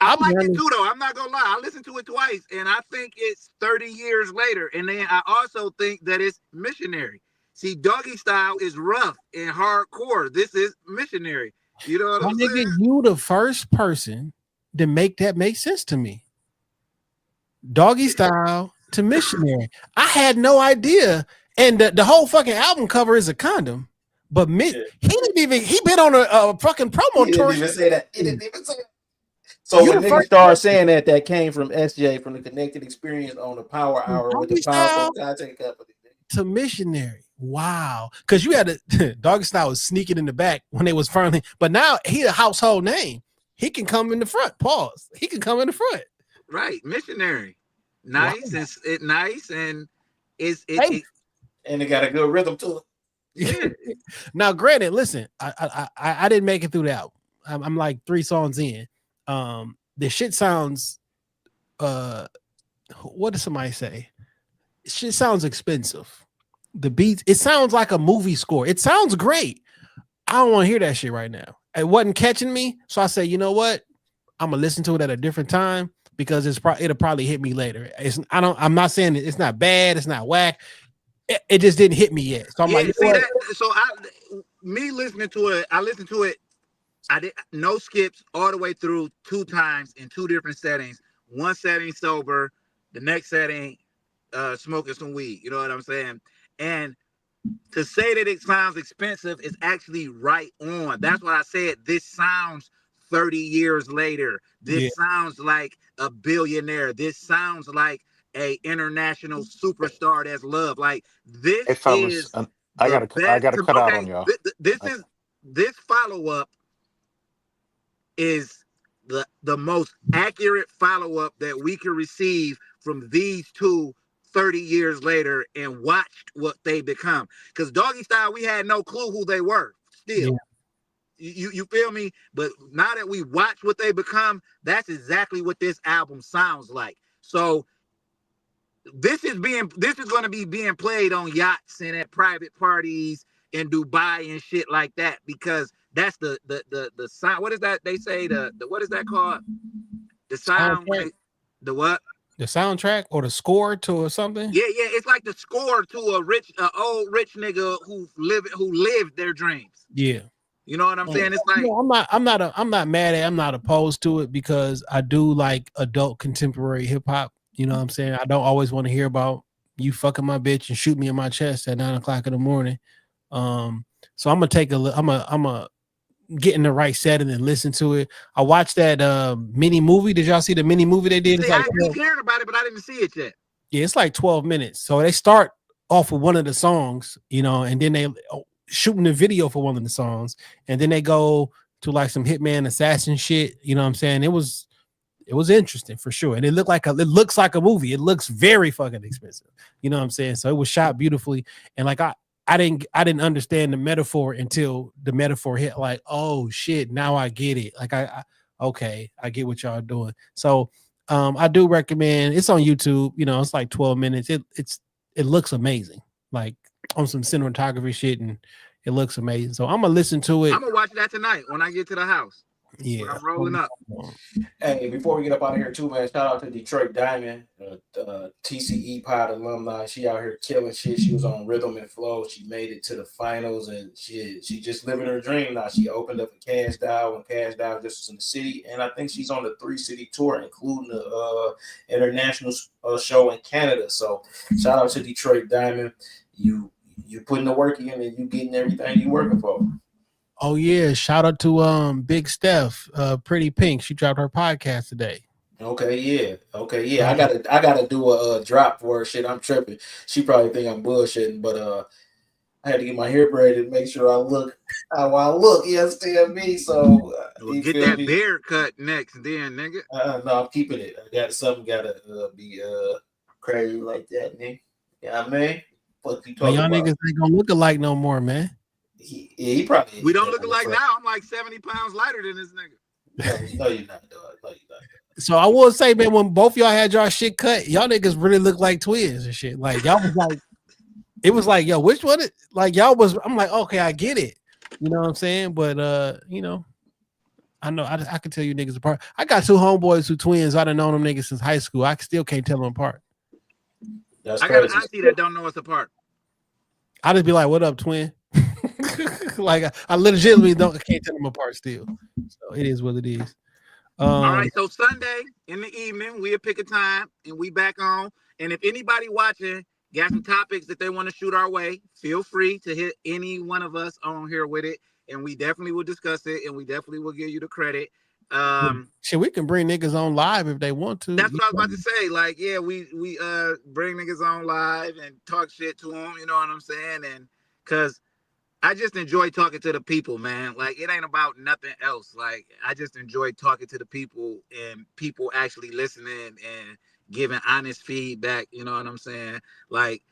I I'll be like it honest. too, though. I'm not gonna lie. I listened to it twice, and I think it's 30 years later. And then I also think that it's missionary. See, Doggy Style is rough and hardcore. This is missionary. You know what My I'm nigga, saying? you the first person to make that make sense to me. Doggy Style to missionary. I had no idea. And the whole fucking album cover is a condom. But he been on a fucking promo He tour. didn't even say that. He didn't even say that. So You when the niggas first start saying that came from SJ from the Connected Experience on the Power Hour with the Doggy Style Powerful Content Company. to missionary. Wow. Because you had to Doggy Style was sneaking in the back when they was finally, but now he a household name. He can come in the front. Pause. He can come in the front. Right, missionary. Nice and it nice and Hey. And they got a good rhythm to yeah. Now, granted, listen, I didn't make it through the album. I'm like 3 songs in. The shit sounds what does somebody say? Shit sounds expensive. The beats, it sounds like a movie score. It sounds great. I don't want to hear that shit right now. It wasn't catching me, so I say, you know what? I'm gonna listen to it at a different time because it'll probably hit me later. I'm not saying it's not bad, it's not whack. It just didn't hit me yet. So I'm like, See that? So me listening to it, I listened to it. I did no skips all the way through 2 times in 2 different settings. One setting sober, the next setting smoking some weed. You know what I'm saying? And to say that it sounds expensive is actually right on. That's what I said. This sounds 30 years later. This sounds like a billionaire. This sounds like a international superstar that's loved. Like this Hey, fellas, is I gotta cut out on y'all. This follow-up is the most accurate follow-up that we can receive from these two 30 years later and watched what they become. Because Doggy Style, we had no clue who they were still. You feel me? But now that we watch what they become, that's exactly what this album sounds like. So this is going to be being played on yachts and at private parties in Dubai and shit like that, because that's the sound. What is that they say? The what is that called? The sound. The what? The soundtrack or the score to something? Yeah, it's like the score to a old rich nigga who lived their dreams. Yeah. You know what I'm saying? It's like I'm not mad at it. I'm not opposed to it because I do like adult contemporary hip hop. You know what I'm saying? I don't always want to hear about you fucking my bitch and shoot me in my chest at 9:00 in the morning. So I'm gonna take a look. I'm a get in the right setting and listen to it. I watched that mini movie. Did y'all see the mini movie they did? It's I like keep hearing about it, but I didn't see it yet. yeah, it's like 12 minutes. So they start off with one of the songs, you know, and then they shooting the video for one of the songs, and then they go to like some Hitman assassin shit. You know what I'm saying? It was interesting for sure, and it looks like a movie. It looks very fucking expensive. You know what I'm saying? So it was shot beautifully, and like I didn't understand the metaphor until the metaphor hit. Like, oh shit, now I get it. Like okay, I get what y'all doing. So I do recommend. It's on YouTube. You know, it's like 12 minutes. It looks amazing. Like on some cinematography shit, and it looks amazing. So I'm gonna listen to it. I'm gonna watch that tonight when I get to the house. Yeah, when I'm rolling up. Hey, before we get up out of here too, man, shout out to Detroit Diamond, TCE Pod alumni. She out here killing shit. She was on Rhythm and Flow. She made it to the finals, and she just living her dream now. She opened up a Cash Doll when Cash Doll just was in the city, and I think she's on the 3-city tour, including the international show in Canada. So shout out to Detroit Diamond. You putting the work in, and you getting everything you working for. Oh yeah, shout out to Big Steph, Pretty Pink. She dropped her podcast today. Okay, yeah. I gotta do a drop for her. Shit, I'm tripping. She probably think I'm bullshitting, but I had to get my hair braided to make sure I look how I look. You understand me? So get that beard cut next, then, nigga. No, I'm keeping it. I got something gotta be crazy like that, nigga. You know what I mean? What you talking y'all about? niggas ain't gonna look alike no more, man. He probably. We don't look alike now. I'm like 70 pounds lighter than this nigga. No, you're not, dog. No, you're not. So I will say, man, when both y'all had y'all shit cut, y'all niggas really look like twins and shit. Like y'all was like, it was like, yo, which one? Like y'all was. I'm like, okay, I get it. You know what I'm saying? But you know, I know I can tell you niggas apart. I got two homeboys who twins. I done known them niggas since high school. I still can't tell them apart. That's I got an auntie that don't know us apart. I just be like, what up, twin? Like I legitimately can't tell them apart still. So it is what it is. All right, so Sunday in the evening, we'll pick a time and we back on. And if anybody watching got some topics that they want to shoot our way, feel free to hit any one of us on here with it, and we definitely will discuss it, and we definitely will give you the credit. Shit, we can bring niggas on live if they want to. That's what I was about to say. Like, yeah, we bring niggas on live and talk shit to them. You know what I'm saying? And because I just enjoy talking to the people, man. Like, it ain't about nothing else. Like, I just enjoy talking to the people and people actually listening and giving honest feedback. You know what I'm saying? Like,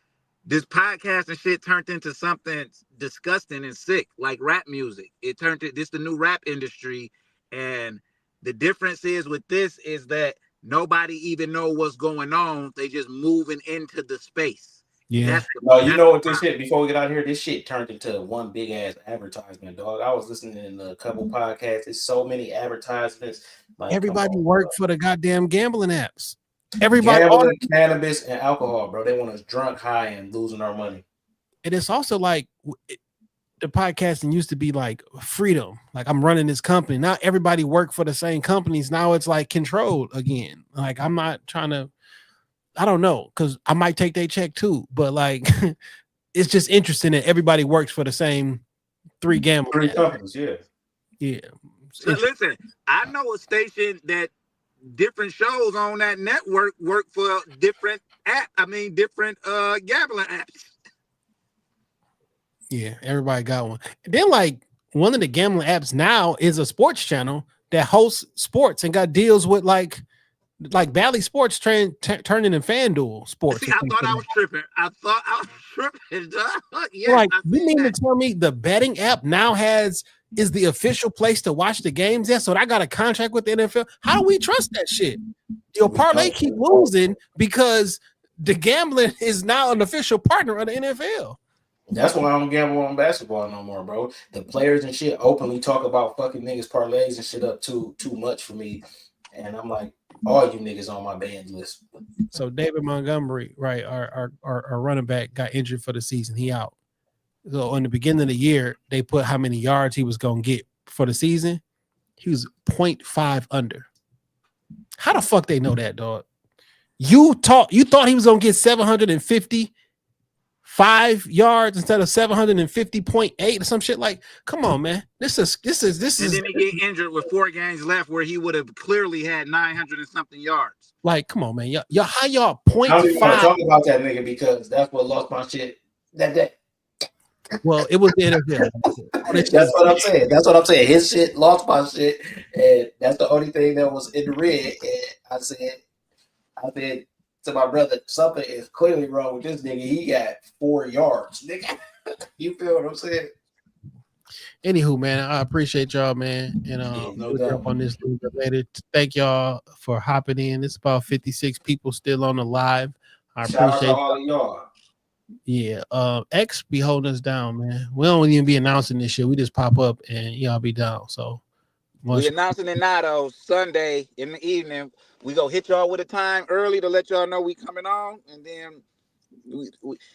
this podcast and shit turned into something disgusting and sick, like rap music. This the new rap industry. And the difference is with this is that nobody even know what's going on. They just moving into the space. Yeah. You know what this shit, before we get out of here, this shit turned into one big ass advertisement, dog. I was listening to a couple podcasts. There's so many advertisements. Like, everybody worked for the goddamn gambling apps. Everybody gambling, cannabis, and alcohol, bro. They want us drunk, high, and losing our money. And it's also like the podcasting used to be like freedom. Like, I'm running this company. Now everybody work for the same companies. Now it's like controlled again. Like, I'm not trying to, I don't know, because I might take their check too. But like, it's just interesting that everybody works for the same three gambling companies. Yeah. Yeah. So listen, I know a station that different shows on that network work for different different gambling apps. Yeah, everybody got one. And then like one of the gambling apps now is a sports channel that hosts sports and got deals with like Bally Sports turning in FanDuel Sports. See, I thought I was tripping. Yeah, like, you mean to tell me the betting app now is the official place to watch the games? Yeah, so I got a contract with the NFL. How do we trust that shit? Your parlay keep losing because the gambling is now an official partner of the NFL. That's why I don't gamble on basketball no more, bro. The players and shit openly talk about fucking niggas parlays and shit up too much for me. and I'm like, all you niggas on my banned list. So David Montgomery, right, our running back got injured for the season. He out. So in the beginning of the year, they put how many yards he was gonna get for the season. He was 0.5 under. How the fuck they know that, dog? You thought he was gonna get 755 yards instead of 750.8 or some shit. Like, come on, man. This is And then he get injured with 4 games left, where he would have clearly had 900 and something yards. like, come on, man. Y'all how y'all I don't even want to 0.5? talk about that nigga because that's what lost my shit that day. Well, it was the NFL. That's what I'm saying. That's what I'm saying. His shit lost my shit, and that's the only thing that was in the red. And I said to my brother, something is clearly wrong with this nigga. He got 4 yards, nigga. You feel what I'm saying? Anywho, man, I appreciate y'all, man. And Yeah, no we'll doubt. jump on this later. Thank y'all for hopping in. It's about 56 people still on the live. I Shout out appreciate to all of y'all. Yeah, X be holding us down, man. We don't even be announcing this shit. We just pop up and y'all be down. So We announcing it now though. Sunday in the evening, we go hit y'all with a time early to let y'all know we coming on, and then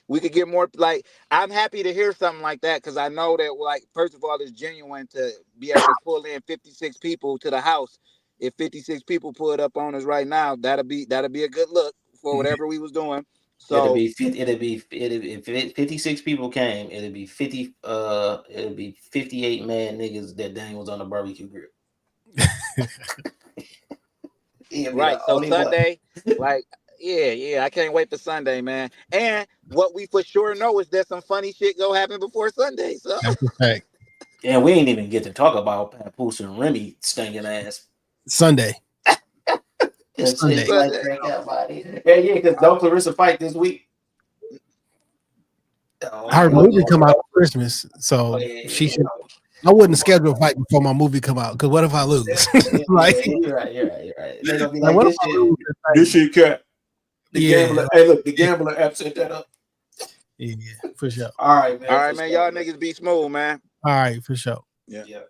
we could get more. Like, I'm happy to hear something like that because I know that, like, first of all, it's genuine to be able to pull in 56 people to the house. If 56 people pull it up on us right now, that'll be a good look for whatever we was doing. So It'll be if 56 people came, it'll be 58 mad niggas that dang was on the barbecue grill. right. So Sunday, like, yeah, I can't wait for Sunday, man. And what we for sure know is that some funny shit go happen before Sunday. So that's a fact. And we ain't even get to talk about Papoose and Remy stinking ass. Sunday. Sunday. Yeah, because don't Clarissa fight this week? Her movie come out for Christmas, so she should. I wouldn't schedule a fight before my movie come out because what if I lose? Like, You're right. They're gonna be like, like, what this if I shit. lose? This shit cut. The Yeah. gambler. Hey, look, the gambler app set that up. Yeah, for sure. All right, man. all right, man. Y'all niggas be smooth, man. All right, for sure. Yeah.